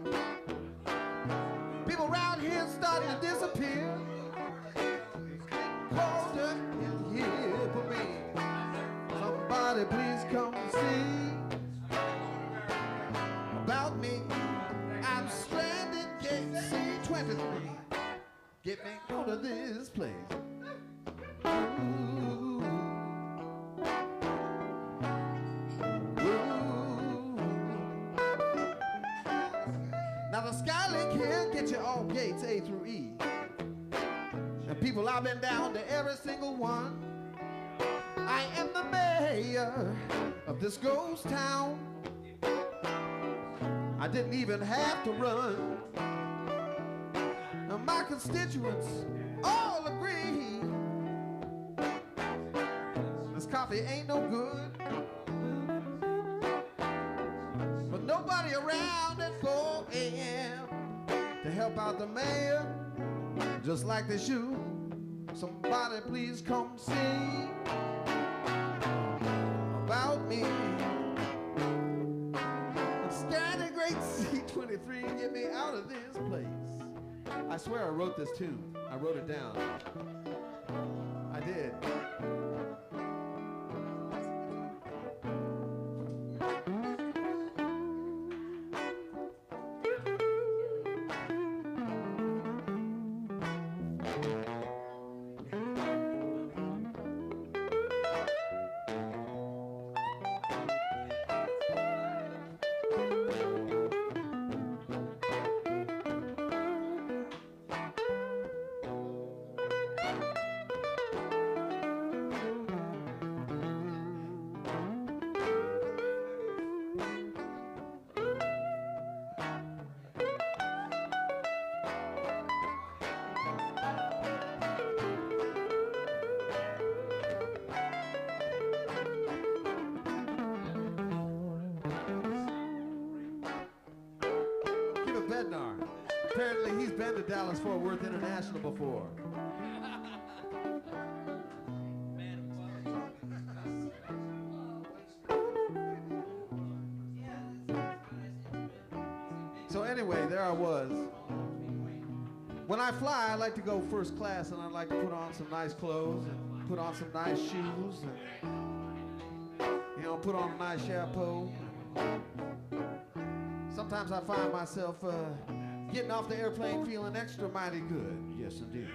People around here starting to disappear. Colder in here for me. Somebody please come see about me. I'm stranded, gate C-23. Get me out of this place. Ooh. Ooh. Now the Skylink here gets you all gates A through E. And people, I've been down to every single one. I am the mayor of this ghost town. I didn't even have to run. Now my constituents all agree this coffee ain't no good. But nobody around at 4 a.m. to help out the mayor just like they should. Somebody please come see about me. Standing great C-23, get me out of this place. I swear I wrote this tune. I wrote it down. I did. Kivett Bednar. Apparently he's been to Dallas-Fort Worth International before. So anyway, there I was. When I fly, I like to go first class, and I like to put on some nice clothes and put on some nice shoes and, you know, put on a nice chapeau. Sometimes I find myself getting off the airplane feeling extra mighty good. Yes, indeed.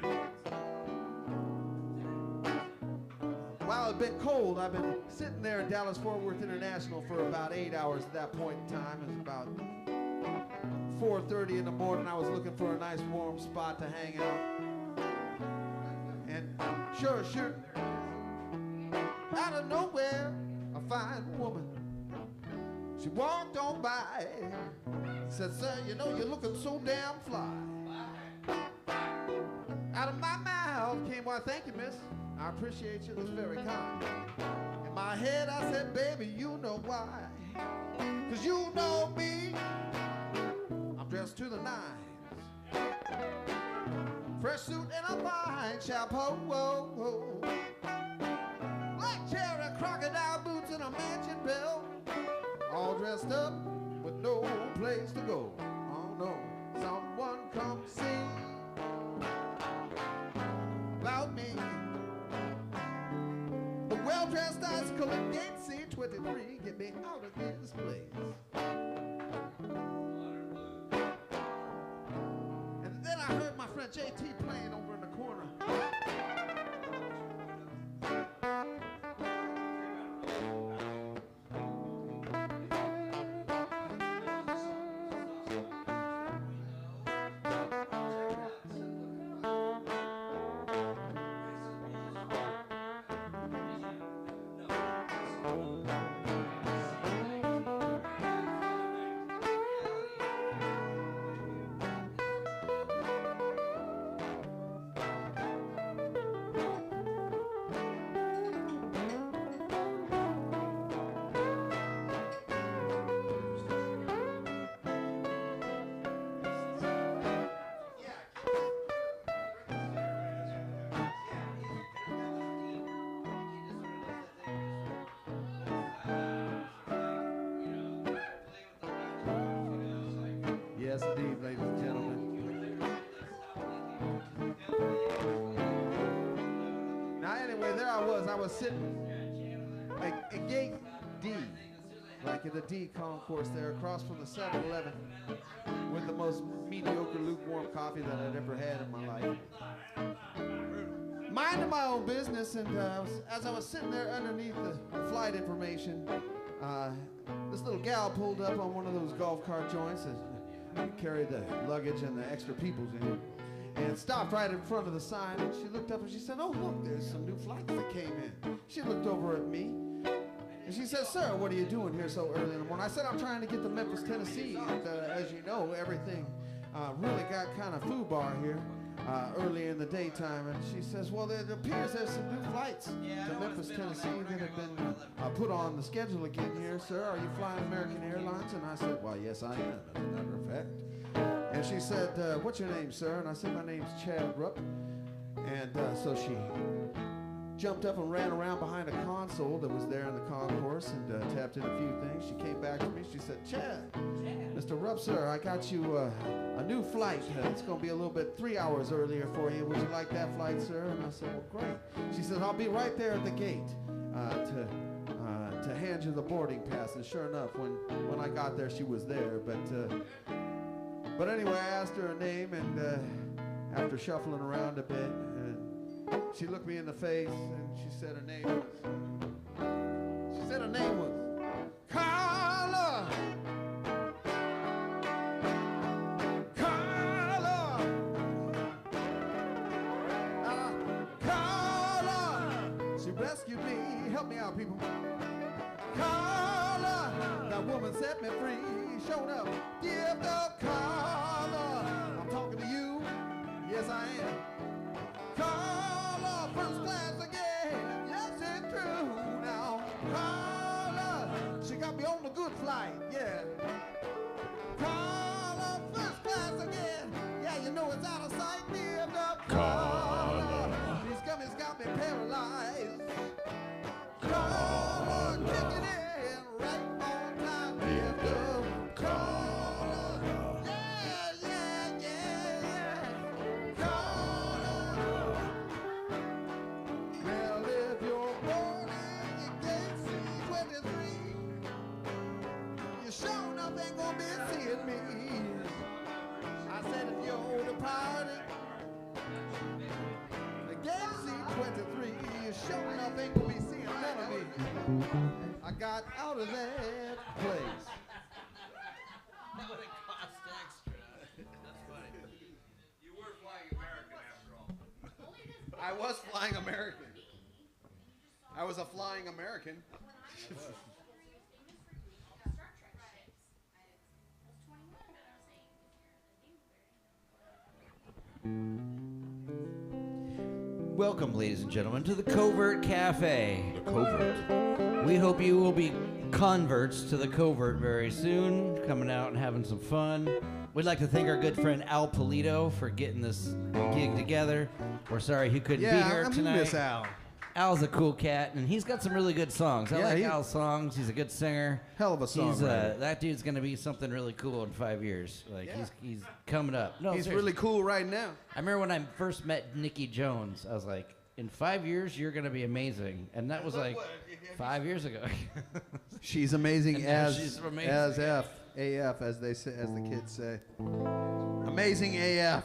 While it's been cold, I've been sitting there at Dallas-Fort Worth International for about 8 hours at that point in time. It was about 4:30 in the morning. I was looking for a nice warm spot to hang out. And sure, out of nowhere, a fine woman. She walked on by, said, "Sir, you know, you're looking so damn fly." Out of my mouth came, "Why, thank you, miss. I appreciate you. That's very kind." In my head, I said, "Baby, you know why. 'Cause you know me. I'm dressed to the nines. Fresh suit and a fine chapeau. Whoa, whoa. Black cherry crocodile boots and a mansion belt. All dressed up with no place to go. Oh no, someone come sing about me. The well-dressed icicle at gate C-23, get me out of this place. And then I heard my friend JT playing over in the corner. I was sitting at gate D, like in the D concourse there, across from the 7-Eleven, with the most mediocre lukewarm coffee that I'd ever had in my life. Minding my own business, and as I was sitting there underneath the flight information, this little gal pulled up on one of those golf cart joints that carry the luggage and the extra peoples in it, and stopped right in front of the sign, and she looked up and she said, "Oh, look, there's some new flights that came in." She looked over at me, and she said, "Sir, what are you doing here so early in the morning?" I said, "I'm trying to get to Memphis, Tennessee, and as you know, everything really got kind of foobar here early in the daytime." And she says, "Well, it appears there's some new flights to Memphis, Tennessee that have been put on the schedule again here. Sir, are you flying American Airlines?" And I said, "Why, yes, I am, as a matter of fact." And she said, "What's your name, sir?" And I said, "My name's Chad Rupp." And so she jumped up and ran around behind a console that was there in the concourse and tapped in a few things. She came back to me. She said, "Chad, Mr. Rupp, sir, I got you a new flight. It's going to be a little bit 3 hours earlier for you. Would you like that flight, sir?" And I said, "Well, great." She said, "I'll be right there at the gate to hand you the boarding pass." And sure enough, when I got there, she was there. But anyway, I asked her her name, and after shuffling around a bit, and she looked me in the face, and she said her name was Carla. Carla. Carla. She rescued me. Help me out, people. Carla. That woman set me free. Showed up. Give up, Carla. I'm talking to you. Yes, I am. Carla, first class again. Yes, it's true now. Carla, she got me on the good flight. Yeah. Carla, first class again. Yeah, you know it's out of sight. Give up, Carla. These gummies got me paralyzed. Carla, kick it in right on time. Give up, Carla. Yeah, yeah, yeah, yeah. Carla. Well, if you're born in gate C-23, you sure enough ain't gonna be seeing me. I said if you're departed, the gate C-23, you sure enough ain't gonna be seeing none of me. I got out of that place. But it cost extra. That's funny. You were flying American after all. I was flying American. I was a flying American. Welcome, ladies and gentlemen, to the Covert Café. The Covert. We hope you will be converts to the Covert very soon, coming out and having some fun. We'd like to thank our good friend Al Polito for getting this gig together. We're sorry he couldn't be here tonight. Miss Al. Al's a cool cat, and he's got some really good songs. I Yeah, like Al's songs. He's a good singer. Hell of a songwriter. That dude's gonna be something really cool in 5 years. Like Yeah. he's coming up. No, He's seriously. really cool right now. I remember when I first met Nikki Jones, I was like, in 5 years, you're going to be amazing. And that was like 5 years ago. She's amazing And now as she's amazing. as F, AF, as they say, as the kids say. Amazing AF.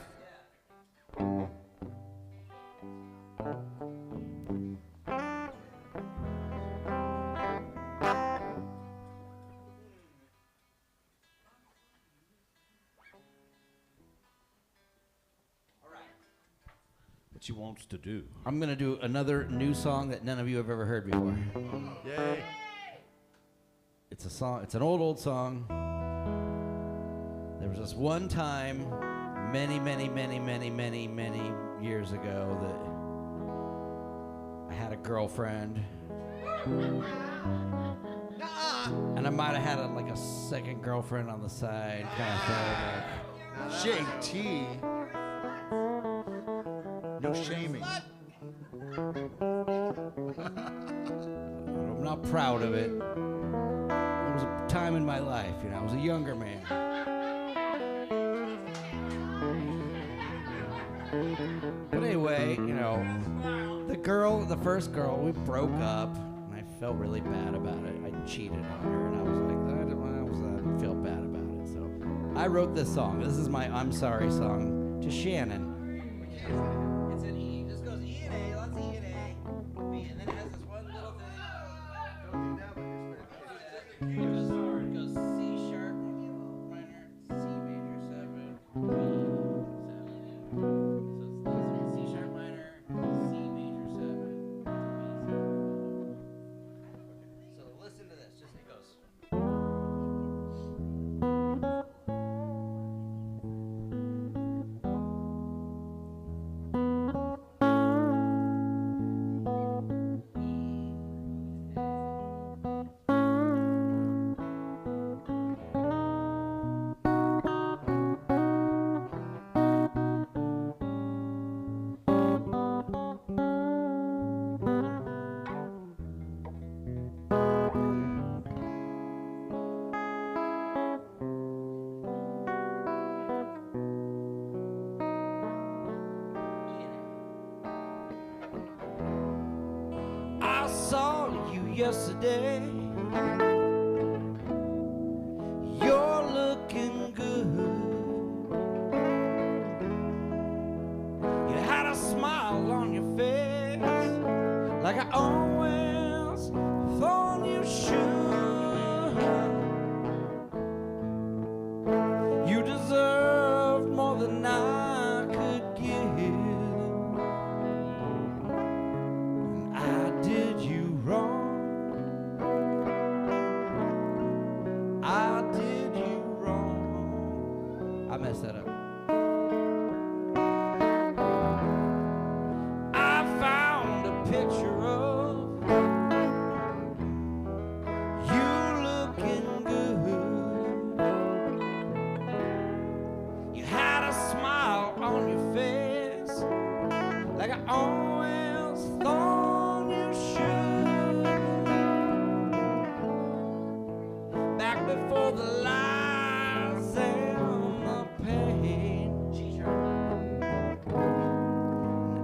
What she wants to do. I'm going to do another new song that none of you have ever heard before. Yay. It's a song. It's an old song. There was this one time, many years ago, that I had a girlfriend, and I might have had a second girlfriend on the side, kind of thing. JT. No shaming. I'm not proud of it. It was a time in my life, I was a younger man. But anyway, the the first girl, we broke up, and I felt really bad about it. I cheated on her, and I was like, I feel bad about it. So I wrote this song. This is my I'm Sorry song to Shannon. It's an E. It just goes E and A, lots of E and A, B, and then it has this one little thing. It goes C sharp minor, C major 7, B 7. So it's C sharp minor, C major 7, B 7. So listen to this. Just it goes. I saw you yesterday. You're looking good. You had a smile on your face, like I always thought you should. You deserved more than I could give. I did you wrong. I did you wrong. I messed that up. I found a picture of you looking good. You had a smile on your face, like I always thought you should. Back before the lies and the pain,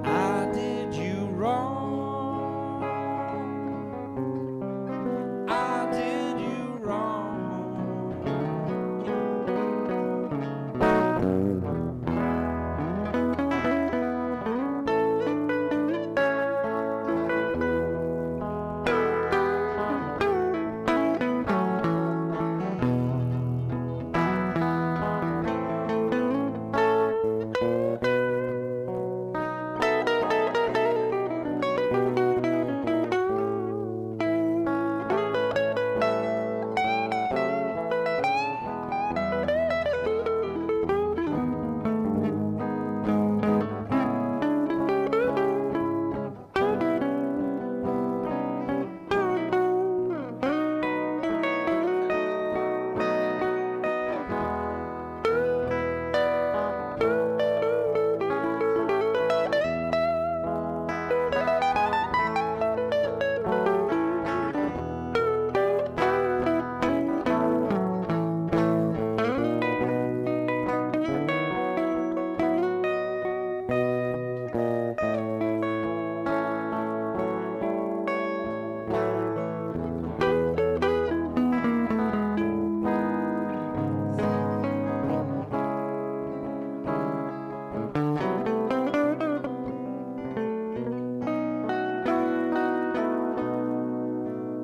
I did you wrong. I did you wrong.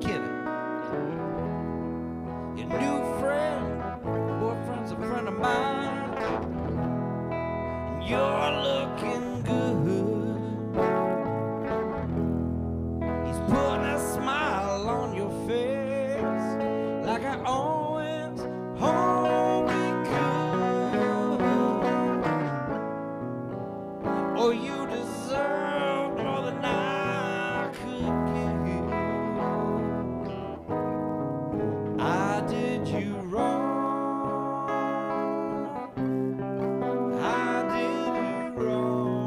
Kivett. Your new friend, boyfriend's a friend of mine. And you're looking good. He's putting a smile on your face, like I always hope he could. Oh, you deserve more than I could give. I did you wrong. I did you wrong.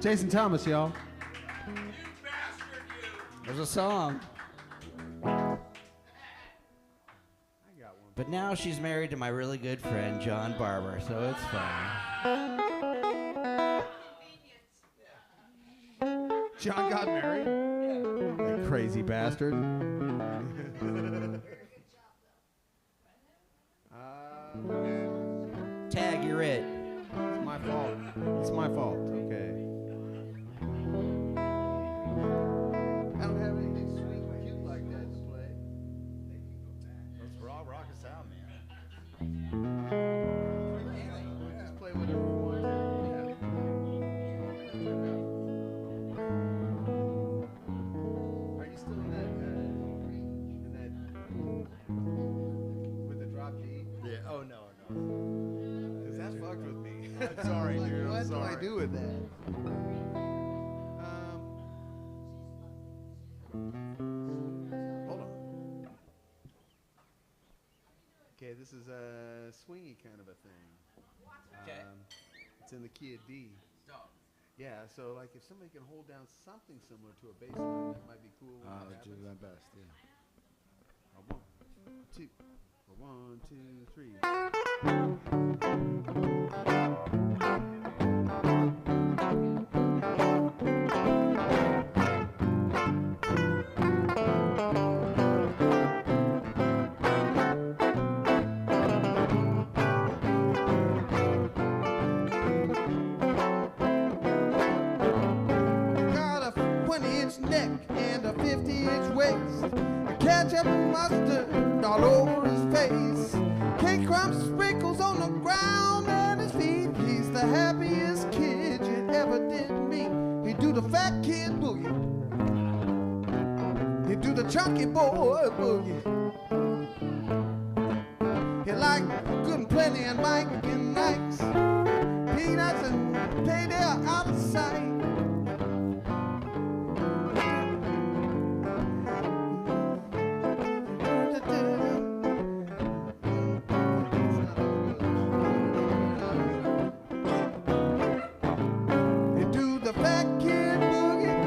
Jason Thomas, y'all. There's a song. But now she's married to my really good friend, John Barber, so it's fine. John got married? That crazy bastard. Tag, you're it. It's my fault. It's my fault. Okay. I don't have anything sweet and cute like that to play. Let's rock us out, man. Just play whatever you want. Are you still in that with the drop D? Yeah. Oh no. Because that fucked with me. I'm sorry, Like, dude. what do I do with that? Hold on. Okay, this is a swingy kind of a thing. Okay. It's in the key of D. Yeah, so like if somebody can hold down something similar to a bass line, that might be cool. When I'll that do happens. my best. Yeah. One, two, three. Got a 20-inch neck and a 50-inch waist. Ketchup and mustard all over his face. Cake crumbs, sprinkles on the ground at his feet. He's the happiest kid you ever did meet. He do the fat kid boogie. He do the chunky boy boogie. He like good and plenty and Mike and Nikes. Peanuts and payday are out of sight. They do the fat kid boogie.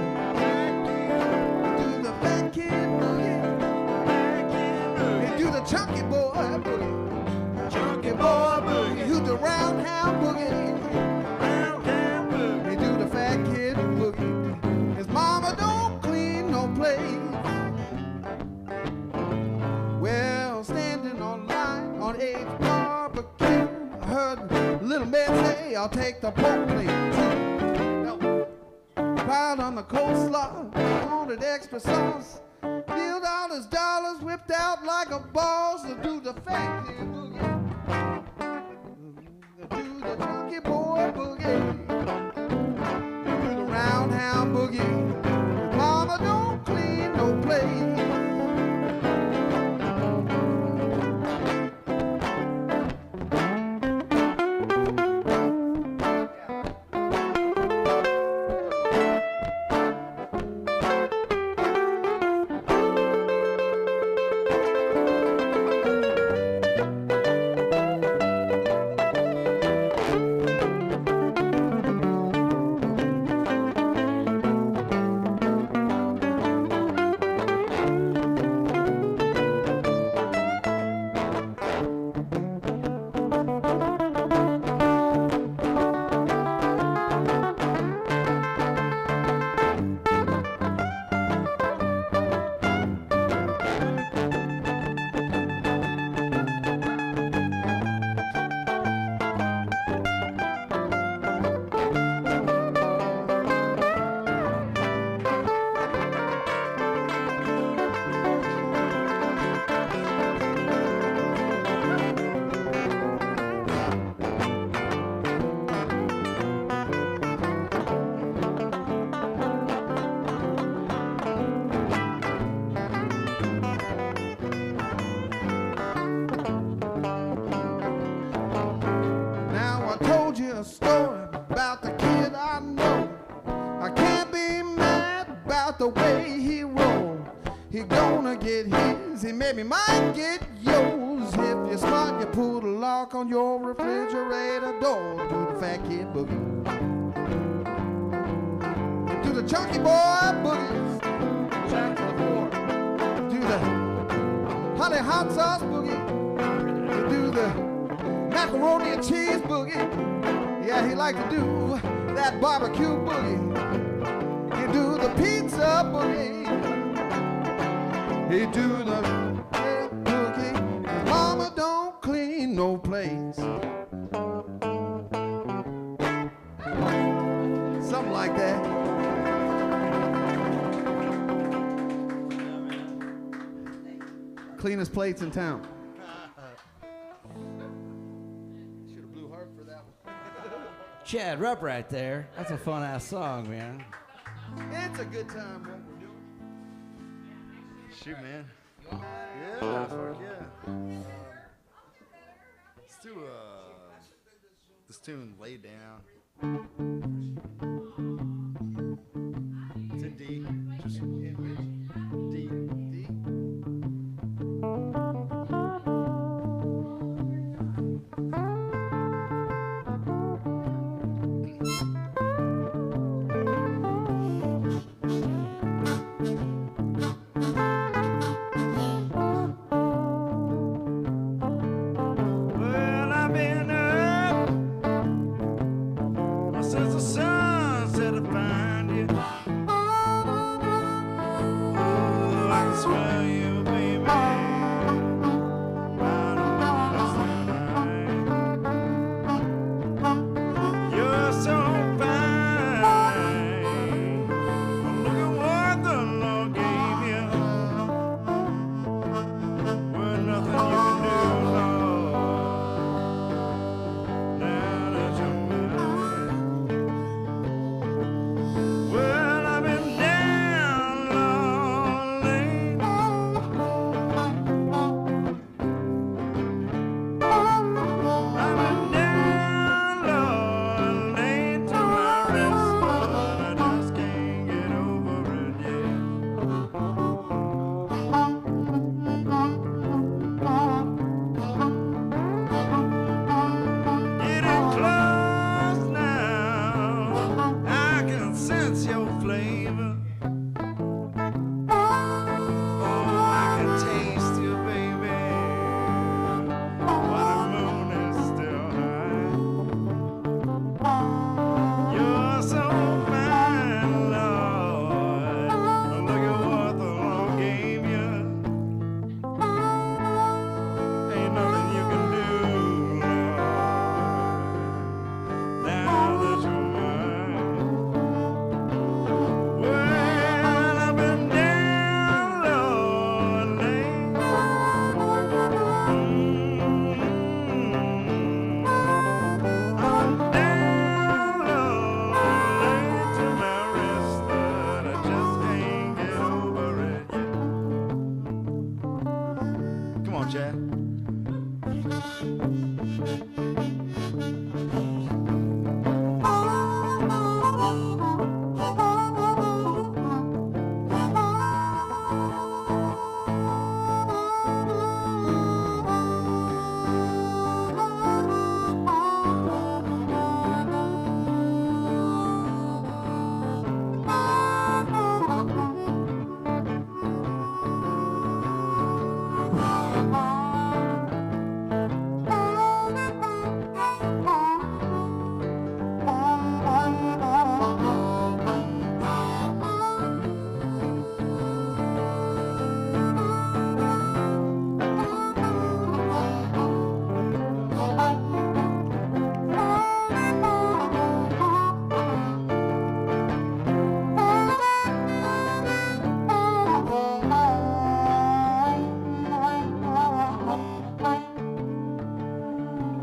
Do the fat kid boogie. They do the chunky boy boogie. Chunky boy boogie. Do the roundhouse boogie. They do the fat kid boogie. His mama don't clean no plate. Well, standing on line on Abe's barbecue, I heard little man say, I'll take the pork plate too. Now, piled on the coleslaw, wanted extra sauce. Billed all his dollars, whipped out like a boss. To do the fat kid boogie. To do the chunky boy boogie. To do the roundhouse boogie. Mama don't clean no plate. The way he roll, he gonna get his, he maybe might get yours. If you're smart, you put a lock on your refrigerator door. Do the fat kid boogie. chunky boy boogies. Jack to the floor. Do the honey hot sauce boogie. Do the macaroni and cheese boogie. Yeah, he like to do that barbecue boogie. He do the pizza boogie. He do the boogie. Mama don't clean no place. Something like that. Cleanest plates in town. Should have blew hard for that one. Chad Rupp right there. That's a fun ass song, man. It's a good time what we're doing. Shoot, man. Yeah, fuck yeah. Let's do this tune, Lay Down. It's in D. Just in which? D. D. Well, I've been up since the sun set to find you. Oh, I can smell you, baby. Right on last night. You're so fine. Look at what the Lord gave you. Well, nothing you can do, Lord. Now that you're mine. Well, I've been down lonely. I've been down lonely to my rest, but I just can't get over it yet. Getting close now, I can sense your flavor. Oh, I can taste you, baby, while the moon is still high. You're so fine, Lord. Look at what the Lord gave you. Ain't nothing you can do, Lord. Now that you're mine. Well, I've been down lonely. I'm down lonely to my wrist, but I just can't get over it yet. Come on, Chad.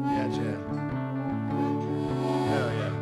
Yeah, Chad. Hell yeah.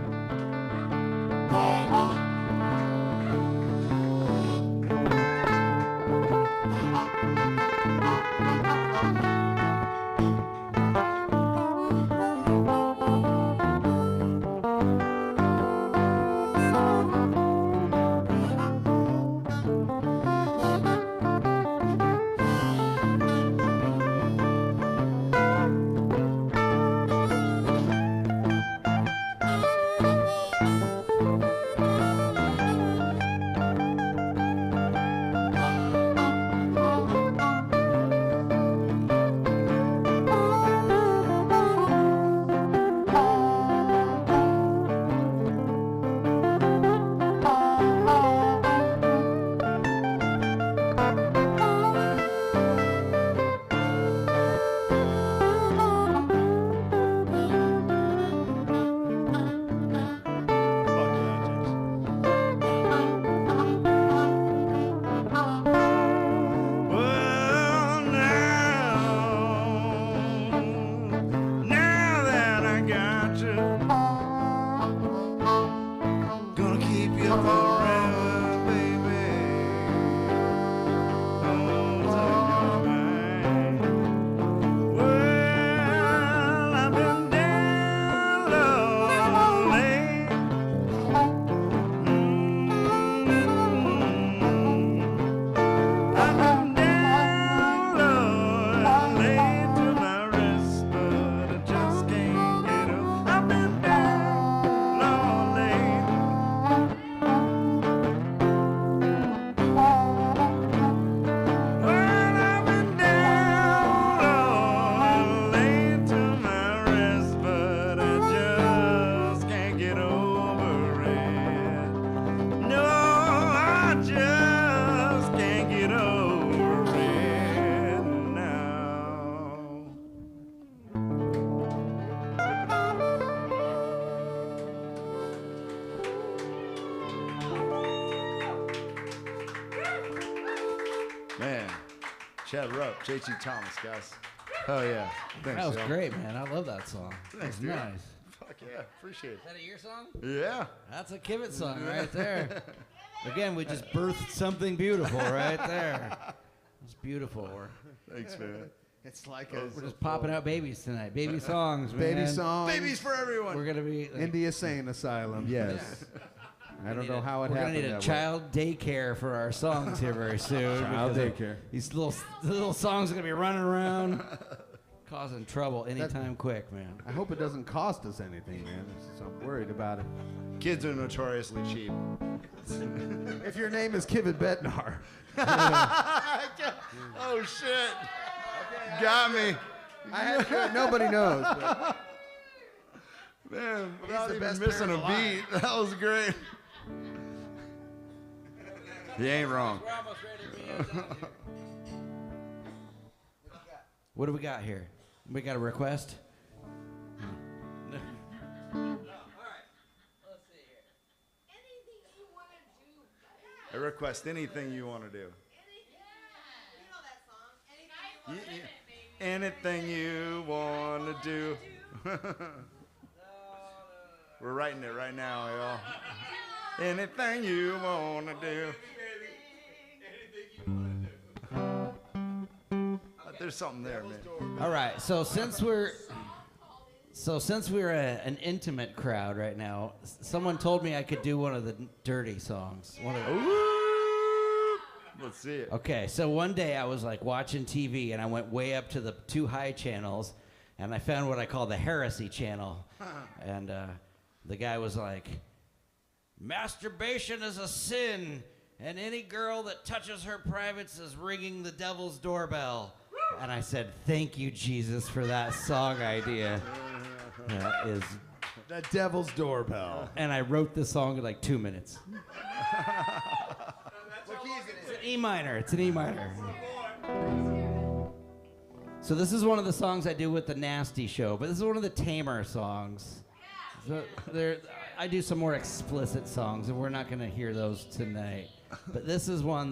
Chad Rupp, JT Thomas, guys. Oh yeah. Thanks, That was y'all. great, man. I love that song. Thanks, That's dude. nice. Fuck yeah, appreciate it. Is that a your song? Yeah. That's a Kivett song right there. Again, we just birthed something beautiful right there. It's beautiful. Thanks, man. It's like We're just popping out babies tonight. Baby songs, man. baby song. Babies for everyone. We're gonna be. India Sane Asylum. Yes. I don't know how it We're happened. gonna need a that way. child daycare for our songs here very soon. Child because daycare. These little songs are gonna be running around, causing trouble anytime quick, man. I hope it doesn't cost us anything, man. So I'm worried about it. Kids are notoriously cheap. If your name is Kivett Bednar. Oh shit. Got me. Nobody knows. But Man, without the even best missing parent a beat. That was great. You ain't wrong. We're almost ready to be done here. What do we got here? We got a request? I request anything you want to do. Anything you want to do. We're writing it right now, y'all. Anything you want to do. There's something there, man. All right. So since we're an intimate crowd right now, someone told me I could do one of the dirty songs. Let's see it. Okay, so one day I was like watching TV and I went way up to the 2 high channels and I found what I call the heresy channel. And the guy was like, masturbation is a sin and any girl that touches her privates is ringing the devil's doorbell. And I said, thank you, Jesus, for that song idea. That is... the Devil's Doorbell. And I wrote this song in like 2 minutes. It's an E minor. It's an E minor. So this is one of the songs I do with the Nasty Show, but this is one of the tamer songs. So I do some more explicit songs, and we're not going to hear those tonight. But this is one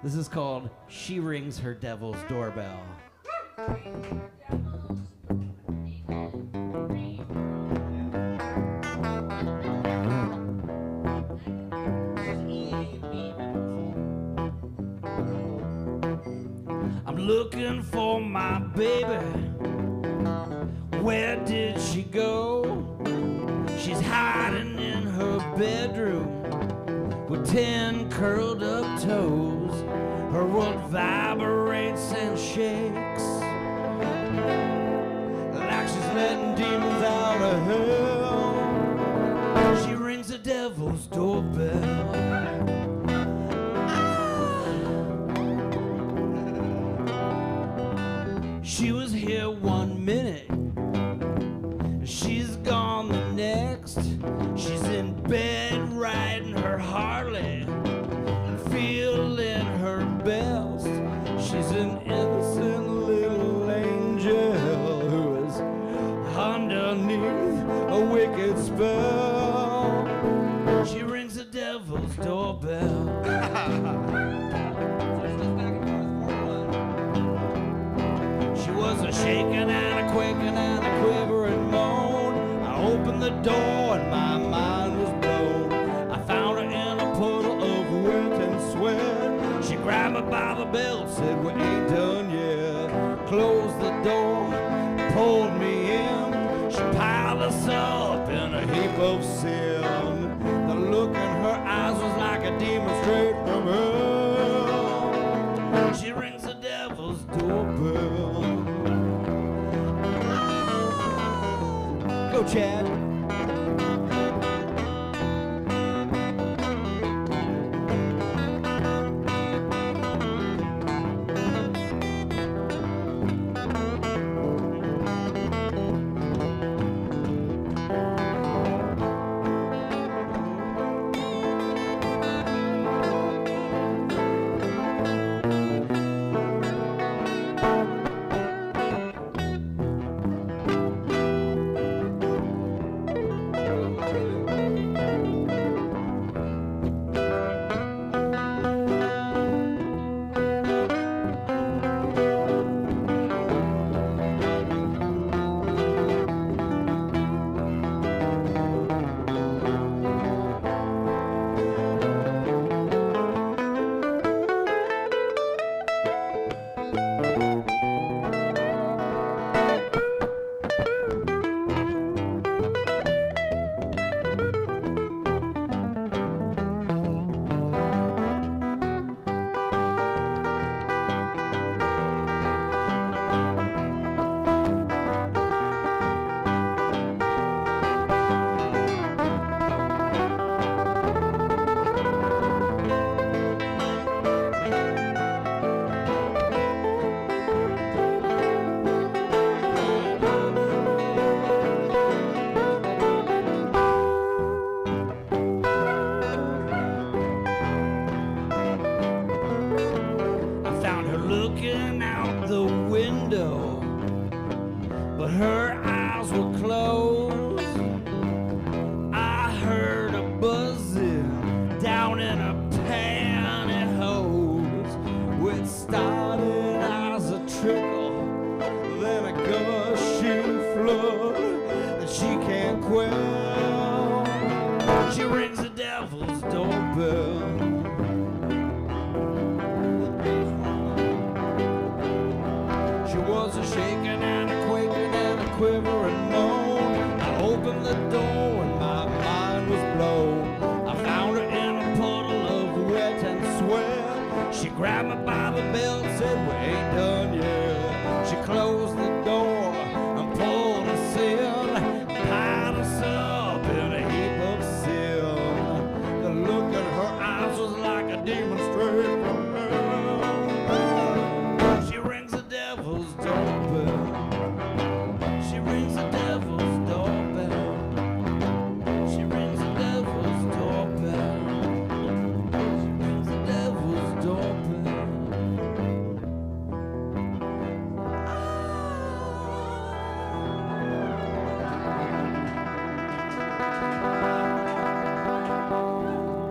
this is called She Rings Her Devil's Doorbell. I'm looking for my baby. Where did she go? She's hiding in her bedroom with 10 curled up toes. Her world vibrates and shakes like she's letting demons out of hell. She rings the devil's doorbell. She was here 1 minute, she's gone the next. She's in bed riding her Harley and feeling her best. She's an innocent little angel who is underneath a wicked spell. She rings the devil's doorbell. She was a shaking and a quaking and a quivering moan. I opened the door and my mind was blown. I found her in a puddle of wet and sweat. She grabbed me by the belt, said we ain't done yet. Closed the door, pulled me in. She piled us up in a heap of sin. The look in her eyes was like a demon straight from hell. She rings the devil's doorbell. Go, Chad. started as a trickle, then a gushing flood that she can't quell. She rings the devil's doorbell. She was a shaking and a quaking and a quivering moan. I opened the door and my mind was blown. I found her in a puddle of wet and sweat. She grabbed me by the belt and said, we ain't done yet. She closed the door and pulled us in, piled us up in a heap of sin. The look in her eyes was like a demon straight from hell. She rings the devil's doorbell. She rings the devil's doorbell. She rings the devil's doorbell. She rings the devil's doorbell.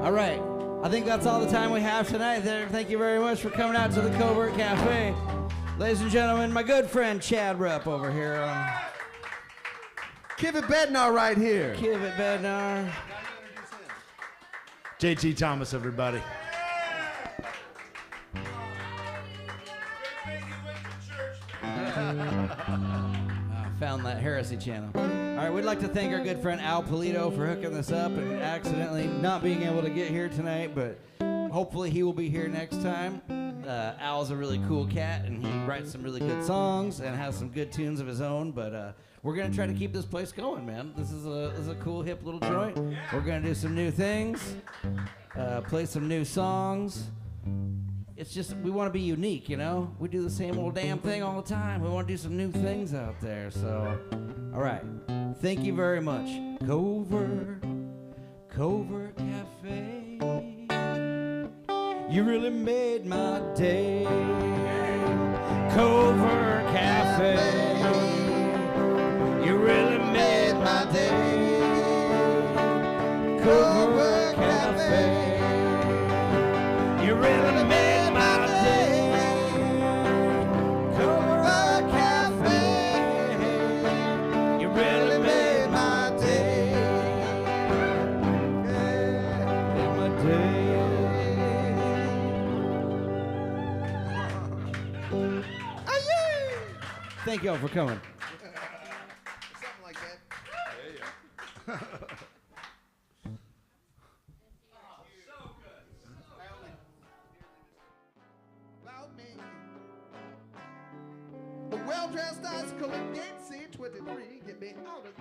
All right. I think that's all the time we have tonight. Thank you very much for coming out to the Covert Café. Ladies and gentlemen, my good friend Chad Rupp over here on Kivett Bednar right here. Kivett Bednar. JT Thomas, everybody. Found that heresy channel. All right, we'd like to thank our good friend Al Polito for hooking this up and accidentally not being able to get here tonight, but hopefully he will be here next time. Al's a really cool cat, and he writes some really good songs and has some good tunes of his own, but we're going to try to keep this place going, man. This is a cool, hip little joint. We're going to do some new things, play some new songs. It's just, we want to be unique, you know? We do the same old damn thing all the time. We want to do some new things out there, so. All right. Thank you very much. Covert Café. You really made my day. Covert Café. You really made my day. Covert Café. You really made my day. Covert Café. You really made my day. Made my day. Thank y'all for coming. Something like that. About me. A well-dressed icicle at gate C23. Get me out of